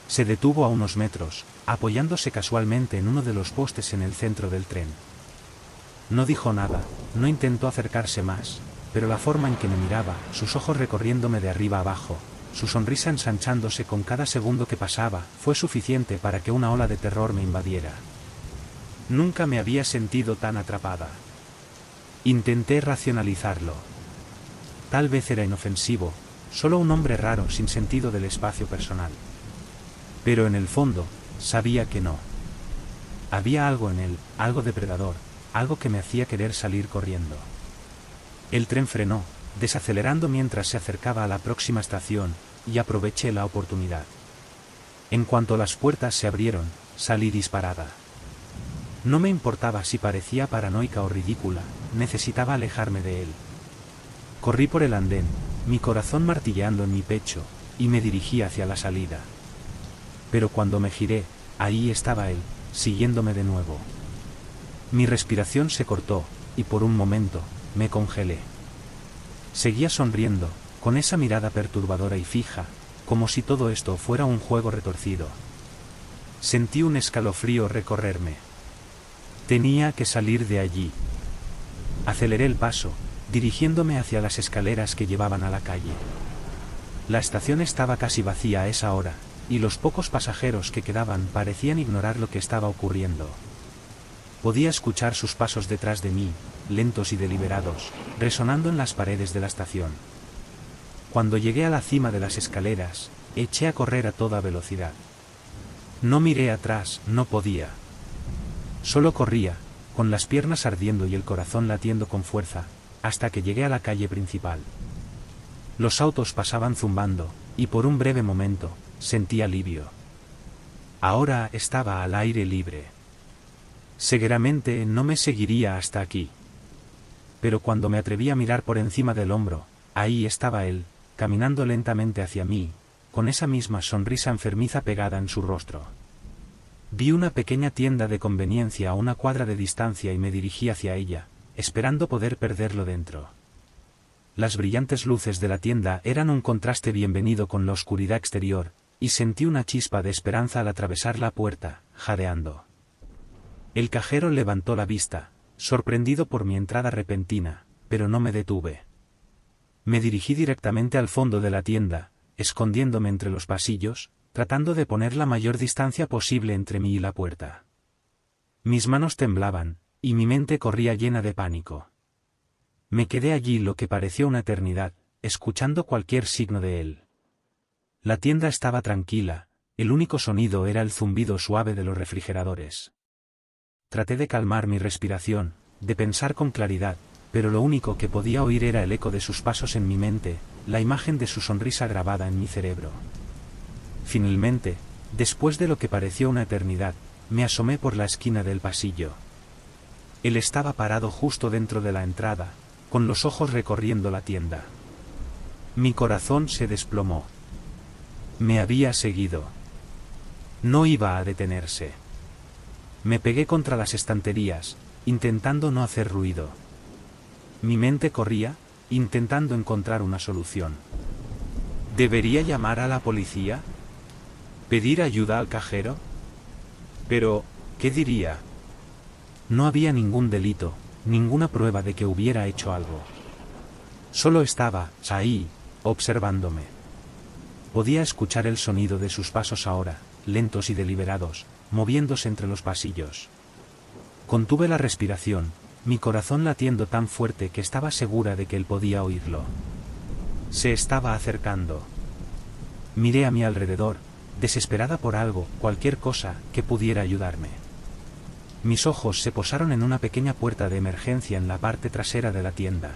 Se detuvo a unos metros, apoyándose casualmente en uno de los postes en el centro del tren. No dijo nada, no intentó acercarse más, pero la forma en que me miraba, sus ojos recorriéndome de arriba abajo, su sonrisa ensanchándose con cada segundo que pasaba, fue suficiente para que una ola de terror me invadiera. Nunca me había sentido tan atrapada. Intenté racionalizarlo. Tal vez era inofensivo, solo un hombre raro sin sentido del espacio personal. Pero en el fondo, sabía que no. Había algo en él, algo depredador, algo que me hacía querer salir corriendo. El tren frenó, desacelerando mientras se acercaba a la próxima estación, y aproveché la oportunidad. En cuanto las puertas se abrieron, salí disparada. No me importaba si parecía paranoica o ridícula, necesitaba alejarme de él. Corrí por el andén, mi corazón martilleando en mi pecho, y me dirigí hacia la salida. Pero cuando me giré, ahí estaba él, siguiéndome de nuevo. Mi respiración se cortó, y por un momento, me congelé. Seguía sonriendo, con esa mirada perturbadora y fija, como si todo esto fuera un juego retorcido. Sentí un escalofrío recorrerme. Tenía que salir de allí. Aceleré el paso, dirigiéndome hacia las escaleras que llevaban a la calle. La estación estaba casi vacía a esa hora, y los pocos pasajeros que quedaban parecían ignorar lo que estaba ocurriendo. Podía escuchar sus pasos detrás de mí, lentos y deliberados, resonando en las paredes de la estación. Cuando llegué a la cima de las escaleras, eché a correr a toda velocidad. No miré atrás, no podía. Solo corría, con las piernas ardiendo y el corazón latiendo con fuerza, hasta que llegué a la calle principal. Los autos pasaban zumbando, y por un breve momento, sentí alivio. Ahora estaba al aire libre. Seguramente no me seguiría hasta aquí. Pero cuando me atreví a mirar por encima del hombro, ahí estaba él, caminando lentamente hacia mí, con esa misma sonrisa enfermiza pegada en su rostro. Vi una pequeña tienda de conveniencia a una cuadra de distancia y me dirigí hacia ella, esperando poder perderlo dentro. Las brillantes luces de la tienda eran un contraste bienvenido con la oscuridad exterior, y sentí una chispa de esperanza al atravesar la puerta, jadeando. El cajero levantó la vista, sorprendido por mi entrada repentina, pero no me detuve. Me dirigí directamente al fondo de la tienda, escondiéndome entre los pasillos, tratando de poner la mayor distancia posible entre mí y la puerta. Mis manos temblaban, y mi mente corría llena de pánico. Me quedé allí lo que pareció una eternidad, escuchando cualquier signo de él. La tienda estaba tranquila, el único sonido era el zumbido suave de los refrigeradores. Traté de calmar mi respiración, de pensar con claridad, pero lo único que podía oír era el eco de sus pasos en mi mente, la imagen de su sonrisa grabada en mi cerebro. Finalmente, después de lo que pareció una eternidad, me asomé por la esquina del pasillo. Él estaba parado justo dentro de la entrada, con los ojos recorriendo la tienda. Mi corazón se desplomó. Me había seguido. No iba a detenerse. Me pegué contra las estanterías, intentando no hacer ruido. Mi mente corría, intentando encontrar una solución. ¿Debería llamar a la policía? ¿Pedir ayuda al cajero? Pero, ¿qué diría? No había ningún delito, ninguna prueba de que hubiera hecho algo. Solo estaba ahí, observándome. Podía escuchar el sonido de sus pasos ahora, lentos y deliberados, moviéndose entre los pasillos. Contuve la respiración, mi corazón latiendo tan fuerte que estaba segura de que él podía oírlo. Se estaba acercando. Miré a mi alrededor, desesperada por algo, cualquier cosa, que pudiera ayudarme. Mis ojos se posaron en una pequeña puerta de emergencia en la parte trasera de la tienda.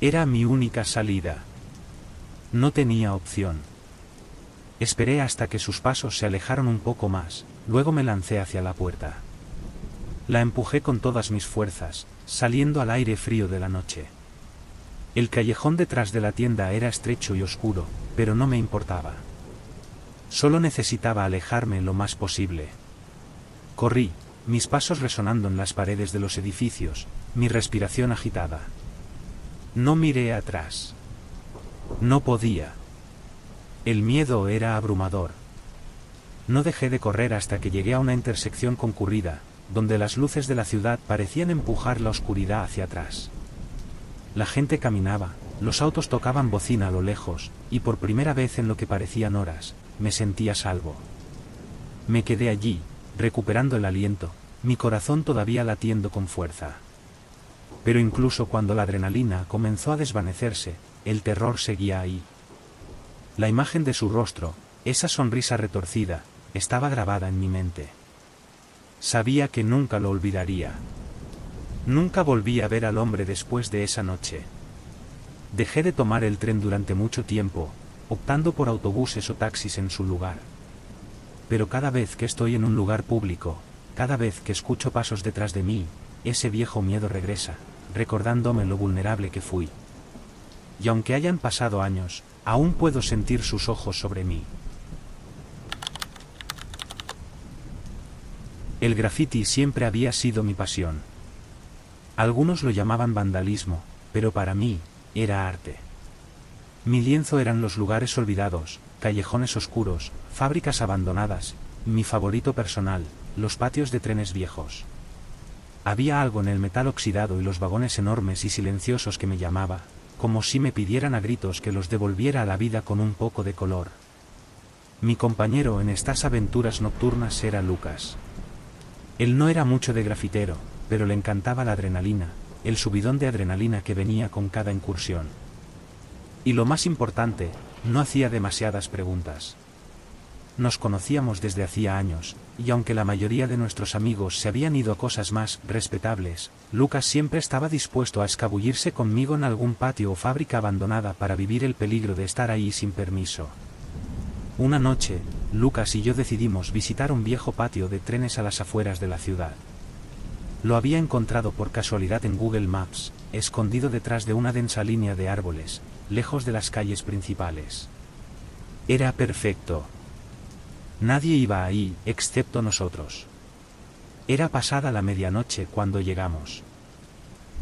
Era mi única salida. No tenía opción. Esperé hasta que sus pasos se alejaron un poco más, luego me lancé hacia la puerta. La empujé con todas mis fuerzas, saliendo al aire frío de la noche. El callejón detrás de la tienda era estrecho y oscuro, pero no me importaba. Solo necesitaba alejarme lo más posible. Corrí, mis pasos resonando en las paredes de los edificios, mi respiración agitada. No miré atrás. No podía. El miedo era abrumador. No dejé de correr hasta que llegué a una intersección concurrida, donde las luces de la ciudad parecían empujar la oscuridad hacia atrás. La gente caminaba, los autos tocaban bocina a lo lejos, y por primera vez en lo que parecían horas, me sentía salvo. Me quedé allí, recuperando el aliento, mi corazón todavía latiendo con fuerza. Pero incluso cuando la adrenalina comenzó a desvanecerse, el terror seguía ahí. La imagen de su rostro, esa sonrisa retorcida, estaba grabada en mi mente. Sabía que nunca lo olvidaría. Nunca volví a ver al hombre después de esa noche. Dejé de tomar el tren durante mucho tiempo, optando por autobuses o taxis en su lugar. Pero cada vez que estoy en un lugar público, cada vez que escucho pasos detrás de mí, ese viejo miedo regresa, recordándome lo vulnerable que fui. Y aunque hayan pasado años, aún puedo sentir sus ojos sobre mí. El graffiti siempre había sido mi pasión. Algunos lo llamaban vandalismo, pero para mí, era arte. Mi lienzo eran los lugares olvidados, callejones oscuros, fábricas abandonadas, y mi favorito personal, los patios de trenes viejos. Había algo en el metal oxidado y los vagones enormes y silenciosos que me llamaba, como si me pidieran a gritos que los devolviera a la vida con un poco de color. Mi compañero en estas aventuras nocturnas era Lucas. Él no era mucho de grafitero, pero le encantaba la adrenalina, el subidón de adrenalina que venía con cada incursión. Y lo más importante, no hacía demasiadas preguntas. Nos conocíamos desde hacía años, y aunque la mayoría de nuestros amigos se habían ido a cosas más respetables, Lucas siempre estaba dispuesto a escabullirse conmigo en algún patio o fábrica abandonada para vivir el peligro de estar ahí sin permiso. Una noche, Lucas y yo decidimos visitar un viejo patio de trenes a las afueras de la ciudad. Lo había encontrado por casualidad en Google Maps, escondido detrás de una densa línea de árboles, lejos de las calles principales. Era perfecto. Nadie iba ahí, excepto nosotros. Era pasada la medianoche cuando llegamos.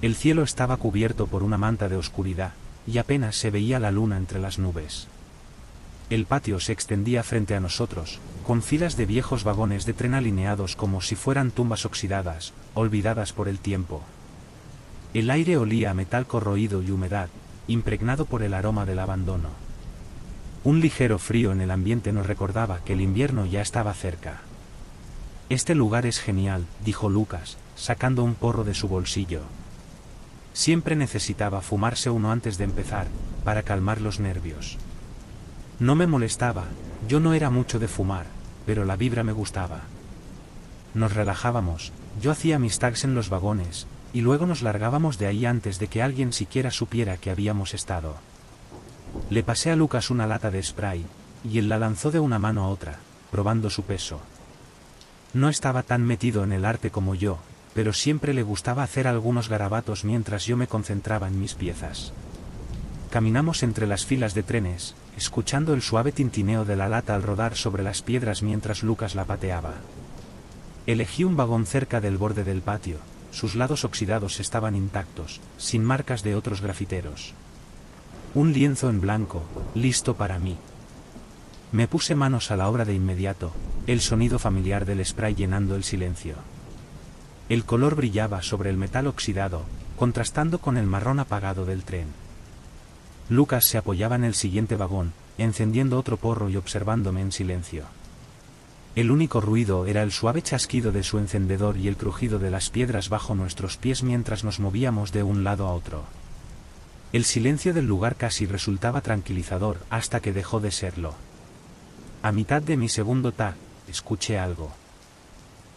El cielo estaba cubierto por una manta de oscuridad, y apenas se veía la luna entre las nubes. El patio se extendía frente a nosotros, con filas de viejos vagones de tren alineados como si fueran tumbas oxidadas, olvidadas por el tiempo. El aire olía a metal corroído y humedad, impregnado por el aroma del abandono. Un ligero frío en el ambiente nos recordaba que el invierno ya estaba cerca. «Este lugar es genial», dijo Lucas, sacando un porro de su bolsillo. Siempre necesitaba fumarse uno antes de empezar, para calmar los nervios. No me molestaba, yo no era mucho de fumar, pero la vibra me gustaba. Nos relajábamos, yo hacía mis tags en los vagones, y luego nos largábamos de ahí antes de que alguien siquiera supiera que habíamos estado. Le pasé a Lucas una lata de spray, y él la lanzó de una mano a otra, probando su peso. No estaba tan metido en el arte como yo, pero siempre le gustaba hacer algunos garabatos mientras yo me concentraba en mis piezas. Caminamos entre las filas de trenes, escuchando el suave tintineo de la lata al rodar sobre las piedras mientras Lucas la pateaba. Elegí un vagón cerca del borde del patio, sus lados oxidados estaban intactos, sin marcas de otros grafiteros. Un lienzo en blanco, listo para mí. Me puse manos a la obra de inmediato, el sonido familiar del spray llenando el silencio. El color brillaba sobre el metal oxidado, contrastando con el marrón apagado del tren. Lucas se apoyaba en el siguiente vagón, encendiendo otro porro y observándome en silencio. El único ruido era el suave chasquido de su encendedor y el crujido de las piedras bajo nuestros pies mientras nos movíamos de un lado a otro. El silencio del lugar casi resultaba tranquilizador hasta que dejó de serlo. A mitad de mi segundo tag, escuché algo.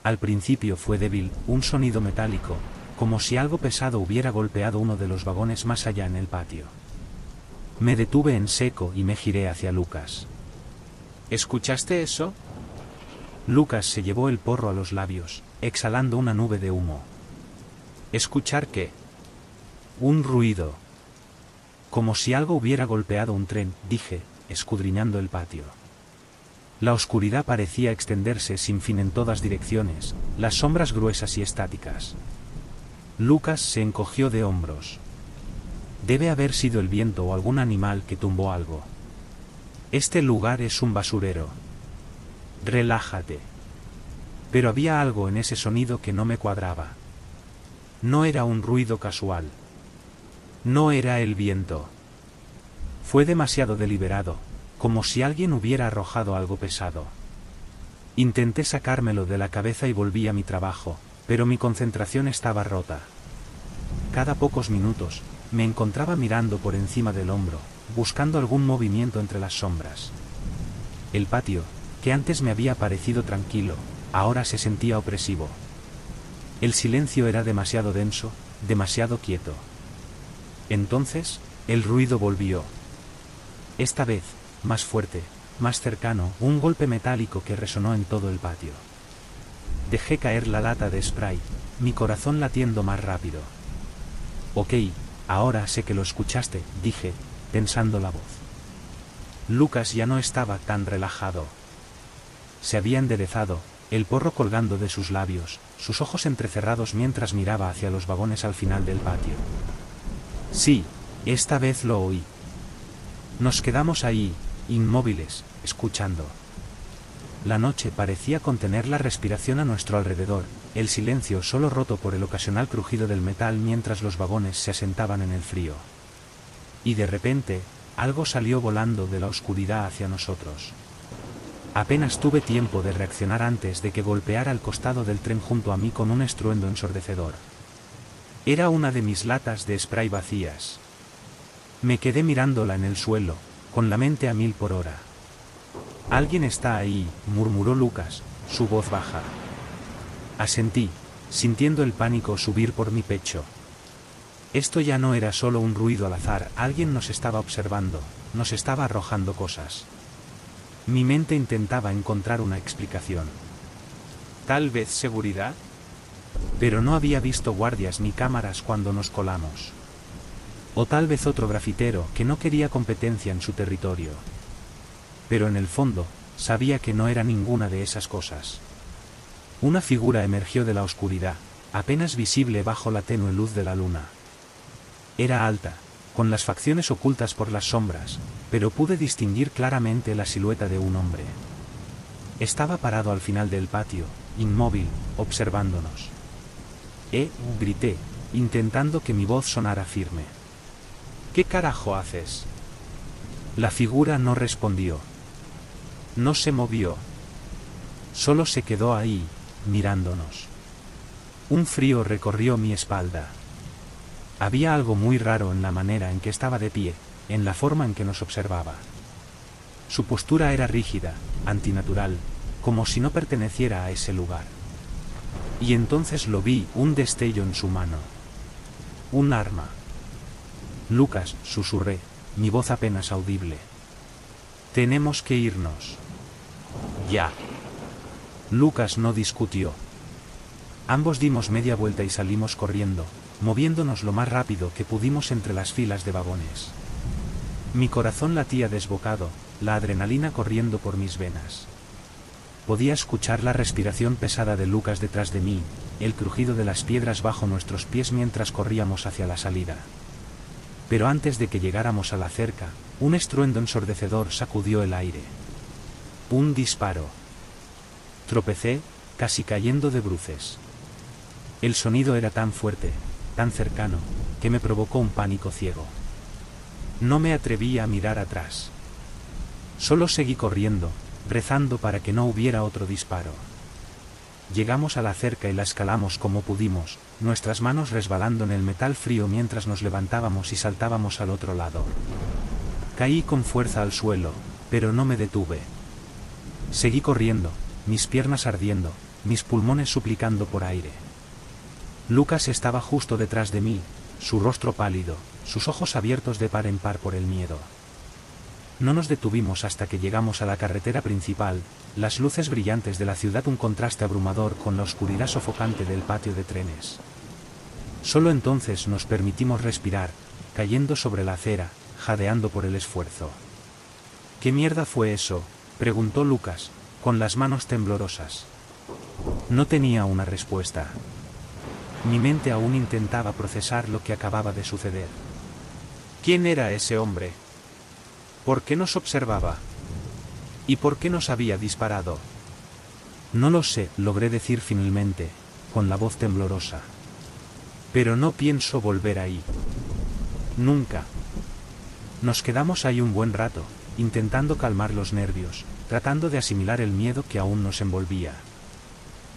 Al principio fue débil, un sonido metálico, como si algo pesado hubiera golpeado uno de los vagones más allá en el patio. Me detuve en seco y me giré hacia Lucas. ¿Escuchaste eso? Lucas se llevó el porro a los labios, exhalando una nube de humo. ¿Escuchar qué? Un ruido. Como si algo hubiera golpeado un tren, dije, escudriñando el patio. La oscuridad parecía extenderse sin fin en todas direcciones, las sombras gruesas y estáticas. Lucas se encogió de hombros. Debe haber sido el viento o algún animal que tumbó algo. Este lugar es un basurero. Relájate. Pero había algo en ese sonido que no me cuadraba. No era un ruido casual. No era el viento. Fue demasiado deliberado, como si alguien hubiera arrojado algo pesado. Intenté sacármelo de la cabeza y volví a mi trabajo, pero mi concentración estaba rota. Cada pocos minutos, me encontraba mirando por encima del hombro, buscando algún movimiento entre las sombras. El patio, que antes me había parecido tranquilo, ahora se sentía opresivo. El silencio era demasiado denso, demasiado quieto. Entonces, el ruido volvió. Esta vez, más fuerte, más cercano, un golpe metálico que resonó en todo el patio. Dejé caer la lata de spray, mi corazón latiendo más rápido. Ok, ahora sé que lo escuchaste, dije, tensando la voz. Lucas ya no estaba tan relajado. Se había enderezado, el porro colgando de sus labios, sus ojos entrecerrados mientras miraba hacia los vagones al final del patio. Sí, esta vez lo oí. Nos quedamos ahí, inmóviles, escuchando. La noche parecía contener la respiración a nuestro alrededor, el silencio solo roto por el ocasional crujido del metal mientras los vagones se asentaban en el frío. Y de repente, algo salió volando de la oscuridad hacia nosotros. Apenas tuve tiempo de reaccionar antes de que golpeara al costado del tren junto a mí con un estruendo ensordecedor. Era una de mis latas de spray vacías. Me quedé mirándola en el suelo, con la mente a 1000 por hora. Alguien está ahí, murmuró Lucas, su voz baja. Asentí, sintiendo el pánico subir por mi pecho. Esto ya no era solo un ruido al azar, alguien nos estaba observando, nos estaba arrojando cosas. Mi mente intentaba encontrar una explicación. ¿Tal vez seguridad? Pero no había visto guardias ni cámaras cuando nos colamos. O tal vez otro grafitero que no quería competencia en su territorio. Pero en el fondo, sabía que no era ninguna de esas cosas. Una figura emergió de la oscuridad, apenas visible bajo la tenue luz de la luna. Era alta, con las facciones ocultas por las sombras, pero pude distinguir claramente la silueta de un hombre. Estaba parado al final del patio, inmóvil, observándonos. Grité, intentando que mi voz sonara firme. ¿Qué carajo haces? La figura no respondió. No se movió. Solo se quedó ahí, mirándonos. Un frío recorrió mi espalda. Había algo muy raro en la manera en que estaba de pie, en la forma en que nos observaba. Su postura era rígida, antinatural, como si no perteneciera a ese lugar. Y entonces lo vi, un destello en su mano. Un arma. Lucas, susurré, mi voz apenas audible. Tenemos que irnos. Ya. Lucas no discutió. Ambos dimos media vuelta y salimos corriendo, moviéndonos lo más rápido que pudimos entre las filas de vagones. Mi corazón latía desbocado, la adrenalina corriendo por mis venas. Podía escuchar la respiración pesada de Lucas detrás de mí, el crujido de las piedras bajo nuestros pies mientras corríamos hacia la salida. Pero antes de que llegáramos a la cerca, un estruendo ensordecedor sacudió el aire. Un disparo. Tropecé, casi cayendo de bruces. El sonido era tan fuerte, tan cercano, que me provocó un pánico ciego. No me atreví a mirar atrás. Solo seguí corriendo, rezando para que no hubiera otro disparo. Llegamos a la cerca y la escalamos como pudimos, nuestras manos resbalando en el metal frío mientras nos levantábamos y saltábamos al otro lado. Caí con fuerza al suelo, pero no me detuve. Seguí corriendo, mis piernas ardiendo, mis pulmones suplicando por aire. Lucas estaba justo detrás de mí, su rostro pálido, sus ojos abiertos de par en par por el miedo. No nos detuvimos hasta que llegamos a la carretera principal, las luces brillantes de la ciudad un contraste abrumador con la oscuridad sofocante del patio de trenes. Solo entonces nos permitimos respirar, cayendo sobre la acera, jadeando por el esfuerzo. ¿Qué mierda fue eso?, preguntó Lucas, con las manos temblorosas. No tenía una respuesta. Mi mente aún intentaba procesar lo que acababa de suceder. ¿Quién era ese hombre? ¿Por qué nos observaba? ¿Y por qué nos había disparado? No lo sé, logré decir finalmente, con la voz temblorosa. Pero no pienso volver ahí. Nunca. Nos quedamos ahí un buen rato, intentando calmar los nervios, tratando de asimilar el miedo que aún nos envolvía.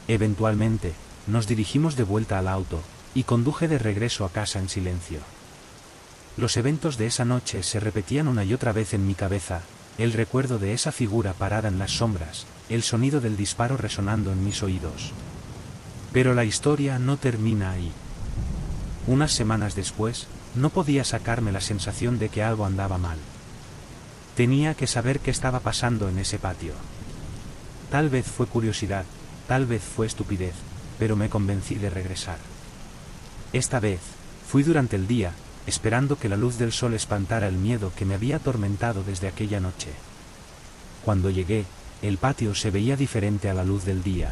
Eventualmente, nos dirigimos de vuelta al auto, y conduje de regreso a casa en silencio. Los eventos de esa noche se repetían una y otra vez en mi cabeza, el recuerdo de esa figura parada en las sombras, el sonido del disparo resonando en mis oídos. Pero la historia no termina ahí. Unas semanas después, no podía sacarme la sensación de que algo andaba mal. Tenía que saber qué estaba pasando en ese patio. Tal vez fue curiosidad, tal vez fue estupidez, pero me convencí de regresar. Esta vez, fui durante el día, esperando que la luz del sol espantara el miedo que me había atormentado desde aquella noche. Cuando llegué, el patio se veía diferente a la luz del día.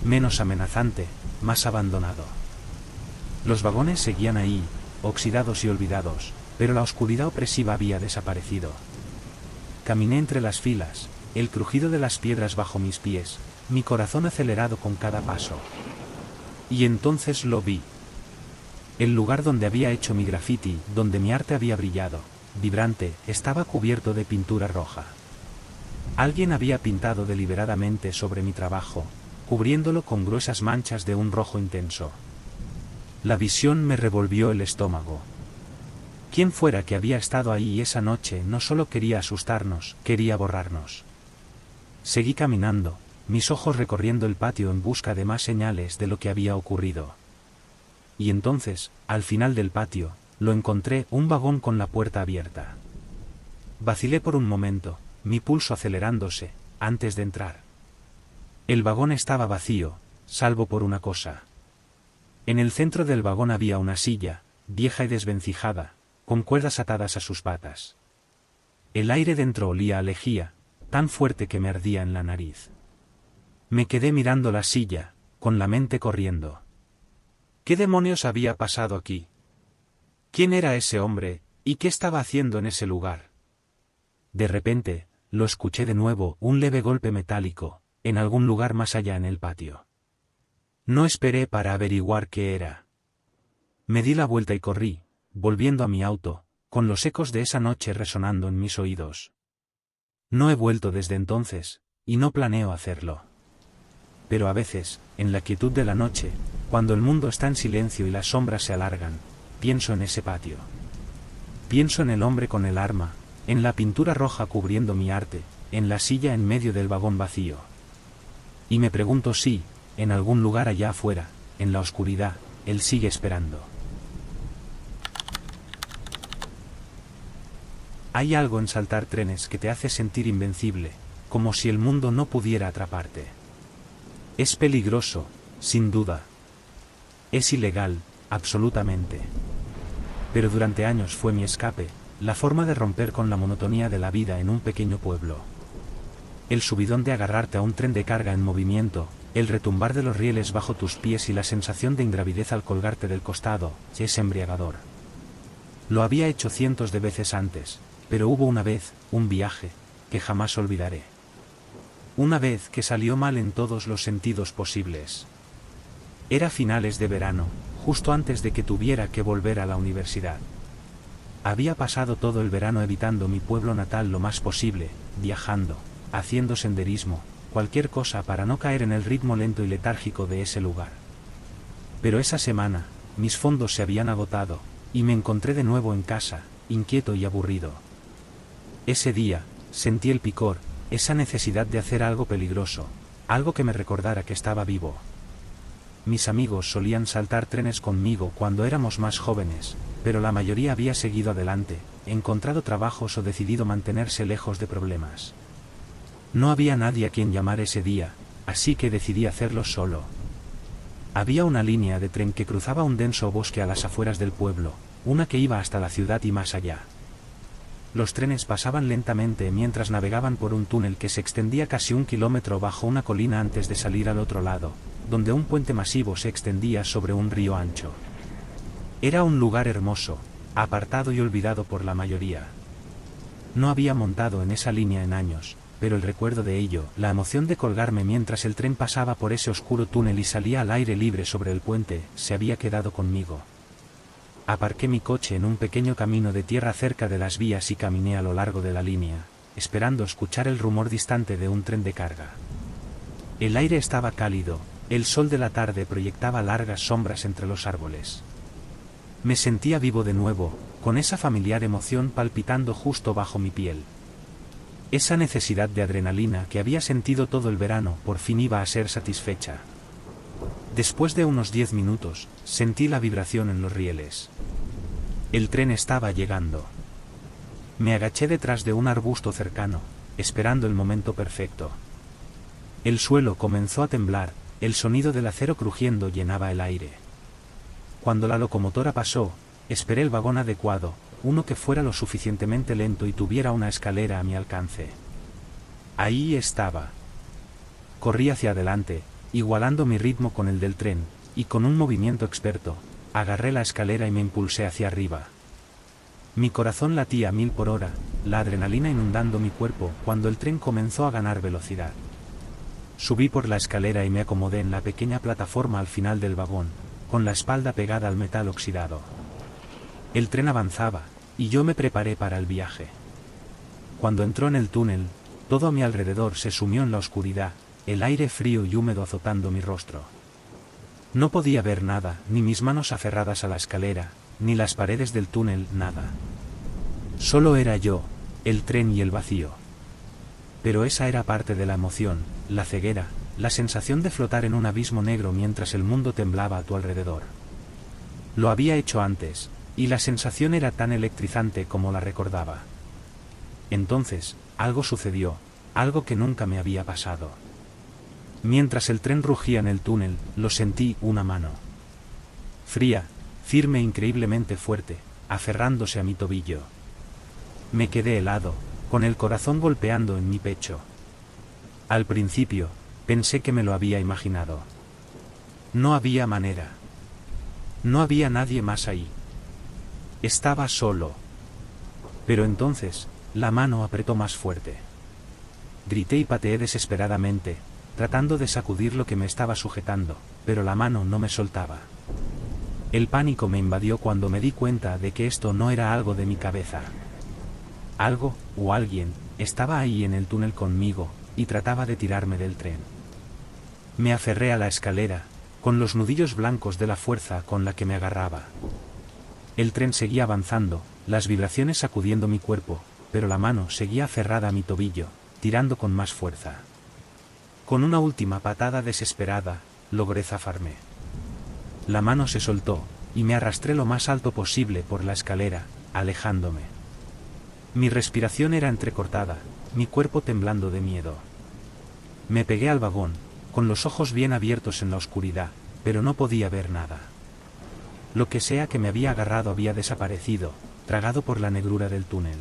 Menos amenazante, más abandonado. Los vagones seguían ahí, oxidados y olvidados, pero la oscuridad opresiva había desaparecido. Caminé entre las filas, el crujido de las piedras bajo mis pies, mi corazón acelerado con cada paso. Y entonces lo vi. El lugar donde había hecho mi graffiti, donde mi arte había brillado, vibrante, estaba cubierto de pintura roja. Alguien había pintado deliberadamente sobre mi trabajo, cubriéndolo con gruesas manchas de un rojo intenso. La visión me revolvió el estómago. Quien fuera que había estado ahí esa noche no solo quería asustarnos, quería borrarnos. Seguí caminando, mis ojos recorriendo el patio en busca de más señales de lo que había ocurrido. Y entonces, al final del patio, lo encontré, un vagón con la puerta abierta. Vacilé por un momento, mi pulso acelerándose, antes de entrar. El vagón estaba vacío, salvo por una cosa. En el centro del vagón había una silla, vieja y desvencijada, con cuerdas atadas a sus patas. El aire dentro olía a lejía, tan fuerte que me ardía en la nariz. Me quedé mirando la silla, con la mente corriendo. ¿Qué demonios había pasado aquí? ¿Quién era ese hombre, y qué estaba haciendo en ese lugar? De repente, lo escuché de nuevo, un leve golpe metálico, en algún lugar más allá en el patio. No esperé para averiguar qué era. Me di la vuelta y corrí, volviendo a mi auto, con los ecos de esa noche resonando en mis oídos. No he vuelto desde entonces, y no planeo hacerlo. Pero a veces, en la quietud de la noche, cuando el mundo está en silencio y las sombras se alargan, pienso en ese patio. Pienso en el hombre con el arma, en la pintura roja cubriendo mi arte, en la silla en medio del vagón vacío. Y me pregunto si, en algún lugar allá afuera, en la oscuridad, él sigue esperando. Hay algo en saltar trenes que te hace sentir invencible, como si el mundo no pudiera atraparte. Es peligroso, sin duda. Es ilegal, absolutamente. Pero durante años fue mi escape, la forma de romper con la monotonía de la vida en un pequeño pueblo. El subidón de agarrarte a un tren de carga en movimiento, el retumbar de los rieles bajo tus pies y la sensación de ingravidez al colgarte del costado, es embriagador. Lo había hecho cientos de veces antes, pero hubo una vez, un viaje, que jamás olvidaré. Una vez que salió mal en todos los sentidos posibles. Era finales de verano, justo antes de que tuviera que volver a la universidad. Había pasado todo el verano evitando mi pueblo natal lo más posible, viajando, haciendo senderismo, cualquier cosa para no caer en el ritmo lento y letárgico de ese lugar. Pero esa semana, mis fondos se habían agotado, y me encontré de nuevo en casa, inquieto y aburrido. Ese día, sentí el picor, esa necesidad de hacer algo peligroso, algo que me recordara que estaba vivo. Mis amigos solían saltar trenes conmigo cuando éramos más jóvenes, pero la mayoría había seguido adelante, encontrado trabajos o decidido mantenerse lejos de problemas. No había nadie a quien llamar ese día, así que decidí hacerlo solo. Había una línea de tren que cruzaba un denso bosque a las afueras del pueblo, una que iba hasta la ciudad y más allá. Los trenes pasaban lentamente mientras navegaban por un túnel que se extendía casi 1 kilómetro bajo una colina antes de salir al otro lado, donde un puente masivo se extendía sobre un río ancho. Era un lugar hermoso, apartado y olvidado por la mayoría. No había montado en esa línea en años, pero el recuerdo de ello, la emoción de colgarme mientras el tren pasaba por ese oscuro túnel y salía al aire libre sobre el puente, se había quedado conmigo. Aparqué mi coche en un pequeño camino de tierra cerca de las vías y caminé a lo largo de la línea, esperando escuchar el rumor distante de un tren de carga. El aire estaba cálido, el sol de la tarde proyectaba largas sombras entre los árboles. Me sentía vivo de nuevo, con esa familiar emoción palpitando justo bajo mi piel. Esa necesidad de adrenalina que había sentido todo el verano por fin iba a ser satisfecha. Después de unos 10 minutos, sentí la vibración en los rieles. El tren estaba llegando. Me agaché detrás de un arbusto cercano, esperando el momento perfecto. El suelo comenzó a temblar, el sonido del acero crujiendo llenaba el aire. Cuando la locomotora pasó, esperé el vagón adecuado, uno que fuera lo suficientemente lento y tuviera una escalera a mi alcance. Ahí estaba. Corrí hacia adelante, igualando mi ritmo con el del tren, y con un movimiento experto, agarré la escalera y me impulsé hacia arriba. Mi corazón latía a 1000 por hora, la adrenalina inundando mi cuerpo cuando el tren comenzó a ganar velocidad. Subí por la escalera y me acomodé en la pequeña plataforma al final del vagón, con la espalda pegada al metal oxidado. El tren avanzaba, y yo me preparé para el viaje. Cuando entró en el túnel, todo a mi alrededor se sumió en la oscuridad, el aire frío y húmedo azotando mi rostro. No podía ver nada, ni mis manos aferradas a la escalera, ni las paredes del túnel, nada. Solo era yo, el tren y el vacío. Pero esa era parte de la emoción, la ceguera, la sensación de flotar en un abismo negro mientras el mundo temblaba a tu alrededor. Lo había hecho antes, y la sensación era tan electrizante como la recordaba. Entonces, algo sucedió, algo que nunca me había pasado. Mientras el tren rugía en el túnel, lo sentí, una mano. Fría, firme e increíblemente fuerte, aferrándose a mi tobillo. Me quedé helado, con el corazón golpeando en mi pecho. Al principio, pensé que me lo había imaginado. No había manera. No había nadie más ahí. Estaba solo. Pero entonces, la mano apretó más fuerte. Grité y pateé desesperadamente, tratando de sacudir lo que me estaba sujetando, pero la mano no me soltaba. El pánico me invadió cuando me di cuenta de que esto no era algo de mi cabeza. Algo, o alguien, estaba ahí en el túnel conmigo, y trataba de tirarme del tren. Me aferré a la escalera, con los nudillos blancos de la fuerza con la que me agarraba. El tren seguía avanzando, las vibraciones sacudiendo mi cuerpo, pero la mano seguía aferrada a mi tobillo, tirando con más fuerza. Con una última patada desesperada, logré zafarme. La mano se soltó, y me arrastré lo más alto posible por la escalera, alejándome. Mi respiración era entrecortada, mi cuerpo temblando de miedo. Me pegué al vagón, con los ojos bien abiertos en la oscuridad, pero no podía ver nada. Lo que sea que me había agarrado había desaparecido, tragado por la negrura del túnel.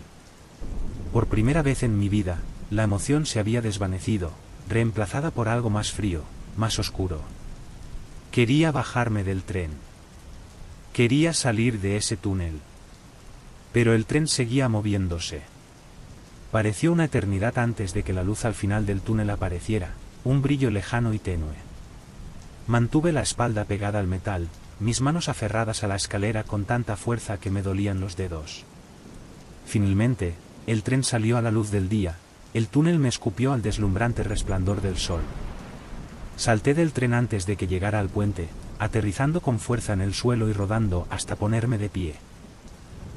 Por primera vez en mi vida, la emoción se había desvanecido, reemplazada por algo más frío, más oscuro. Quería bajarme del tren. Quería salir de ese túnel. Pero el tren seguía moviéndose. Pareció una eternidad antes de que la luz al final del túnel apareciera, un brillo lejano y tenue. Mantuve la espalda pegada al metal, mis manos aferradas a la escalera con tanta fuerza que me dolían los dedos. Finalmente, el tren salió a la luz del día, el túnel me escupió al deslumbrante resplandor del sol. Salté del tren antes de que llegara al puente, aterrizando con fuerza en el suelo y rodando hasta ponerme de pie.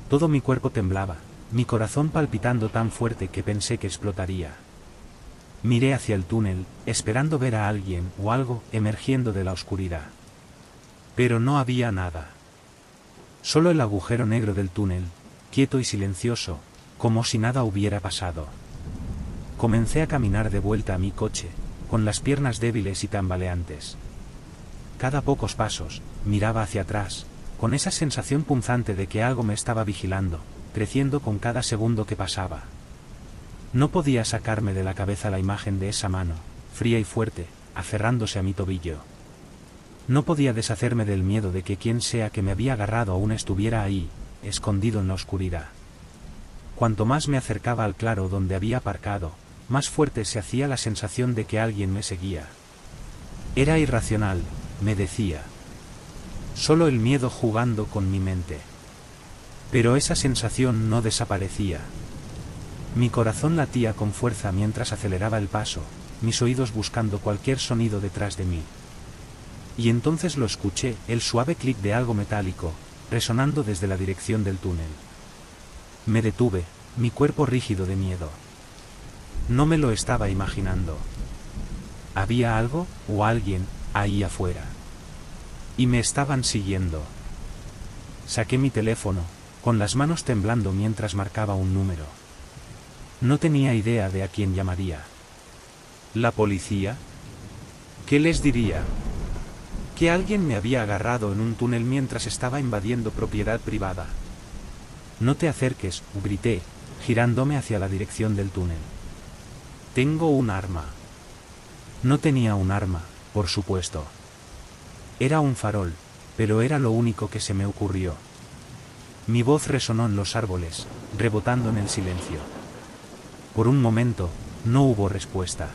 Todo mi cuerpo temblaba, mi corazón palpitando tan fuerte que pensé que explotaría. Miré hacia el túnel, esperando ver a alguien o algo emergiendo de la oscuridad. Pero no había nada. Solo el agujero negro del túnel, quieto y silencioso, como si nada hubiera pasado. Comencé a caminar de vuelta a mi coche, con las piernas débiles y tambaleantes. Cada pocos pasos, miraba hacia atrás, con esa sensación punzante de que algo me estaba vigilando, creciendo con cada segundo que pasaba. No podía sacarme de la cabeza la imagen de esa mano, fría y fuerte, aferrándose a mi tobillo. No podía deshacerme del miedo de que quien sea que me había agarrado aún estuviera ahí, escondido en la oscuridad. Cuanto más me acercaba al claro donde había aparcado, más fuerte se hacía la sensación de que alguien me seguía. Era irracional, me decía. Solo el miedo jugando con mi mente. Pero esa sensación no desaparecía. Mi corazón latía con fuerza mientras aceleraba el paso, mis oídos buscando cualquier sonido detrás de mí. Y entonces lo escuché, el suave clic de algo metálico, resonando desde la dirección del túnel. Me detuve, mi cuerpo rígido de miedo. No me lo estaba imaginando. Había algo, o alguien, ahí afuera. Y me estaban siguiendo. Saqué mi teléfono, con las manos temblando mientras marcaba un número. No tenía idea de a quién llamaría. ¿La policía? ¿Qué les diría? Que alguien me había agarrado en un túnel mientras estaba invadiendo propiedad privada. No te acerques, grité, girándome hacia la dirección del túnel. Tengo un arma. No tenía un arma, por supuesto. Era un farol, pero era lo único que se me ocurrió. Mi voz resonó en los árboles, rebotando en el silencio. Por un momento, no hubo respuesta.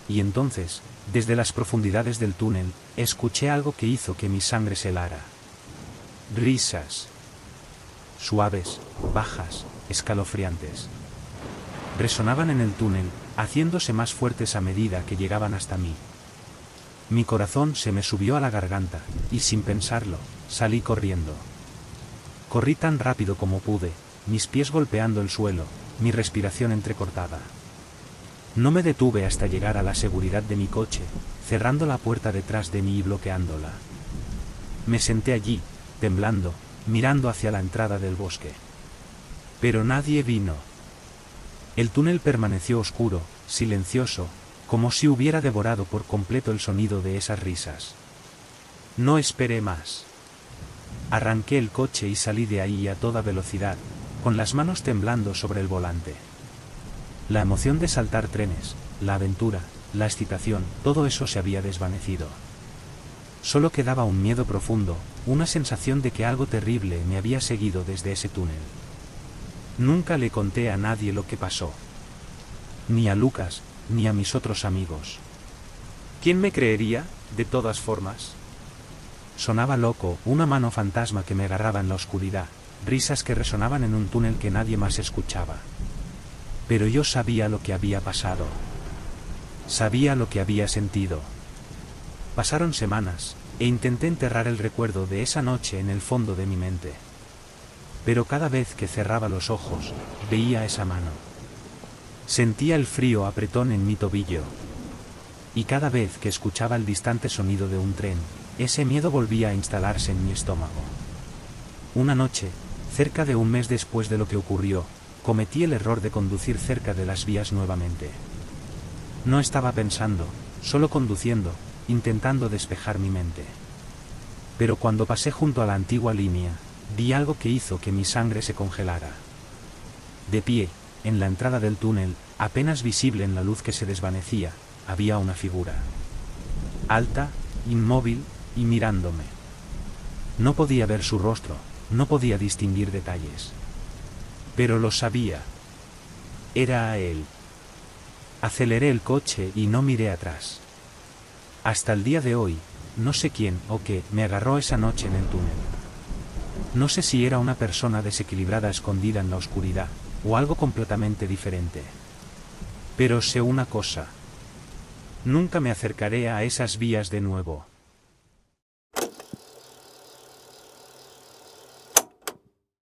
Y entonces, desde las profundidades del túnel, escuché algo que hizo que mi sangre se helara. Risas. Suaves, bajas, escalofriantes. Resonaban en el túnel, haciéndose más fuertes a medida que llegaban hasta mí. Mi corazón se me subió a la garganta, y sin pensarlo, salí corriendo. Corrí tan rápido como pude, mis pies golpeando el suelo, mi respiración entrecortada. No me detuve hasta llegar a la seguridad de mi coche, cerrando la puerta detrás de mí y bloqueándola. Me senté allí, temblando, mirando hacia la entrada del bosque. Pero nadie vino. El túnel permaneció oscuro, silencioso, como si hubiera devorado por completo el sonido de esas risas. No esperé más. Arranqué el coche y salí de ahí a toda velocidad, con las manos temblando sobre el volante. La emoción de saltar trenes, la aventura, la excitación, todo eso se había desvanecido. Solo quedaba un miedo profundo, una sensación de que algo terrible me había seguido desde ese túnel. Nunca le conté a nadie lo que pasó. Ni a Lucas, ni a mis otros amigos. ¿Quién me creería, de todas formas? Sonaba loco, una mano fantasma que me agarraba en la oscuridad, risas que resonaban en un túnel que nadie más escuchaba. Pero yo sabía lo que había pasado. Sabía lo que había sentido. Pasaron semanas, e intenté enterrar el recuerdo de esa noche en el fondo de mi mente. Pero cada vez que cerraba los ojos, veía esa mano. Sentía el frío apretón en mi tobillo. Y cada vez que escuchaba el distante sonido de un tren, ese miedo volvía a instalarse en mi estómago. Una noche, cerca de un mes después de lo que ocurrió, cometí el error de conducir cerca de las vías nuevamente. No estaba pensando, solo conduciendo, intentando despejar mi mente. Pero cuando pasé junto a la antigua línea, vi algo que hizo que mi sangre se congelara. De pie, en la entrada del túnel, apenas visible en la luz que se desvanecía, había una figura. Alta, inmóvil, y mirándome. No podía ver su rostro, no podía distinguir detalles. Pero lo sabía. Era a él. Aceleré el coche y no miré atrás. Hasta el día de hoy, no sé quién o qué, me agarró esa noche en el túnel. No sé si era una persona desequilibrada escondida en la oscuridad, o algo completamente diferente. Pero sé una cosa. Nunca me acercaré a esas vías de nuevo.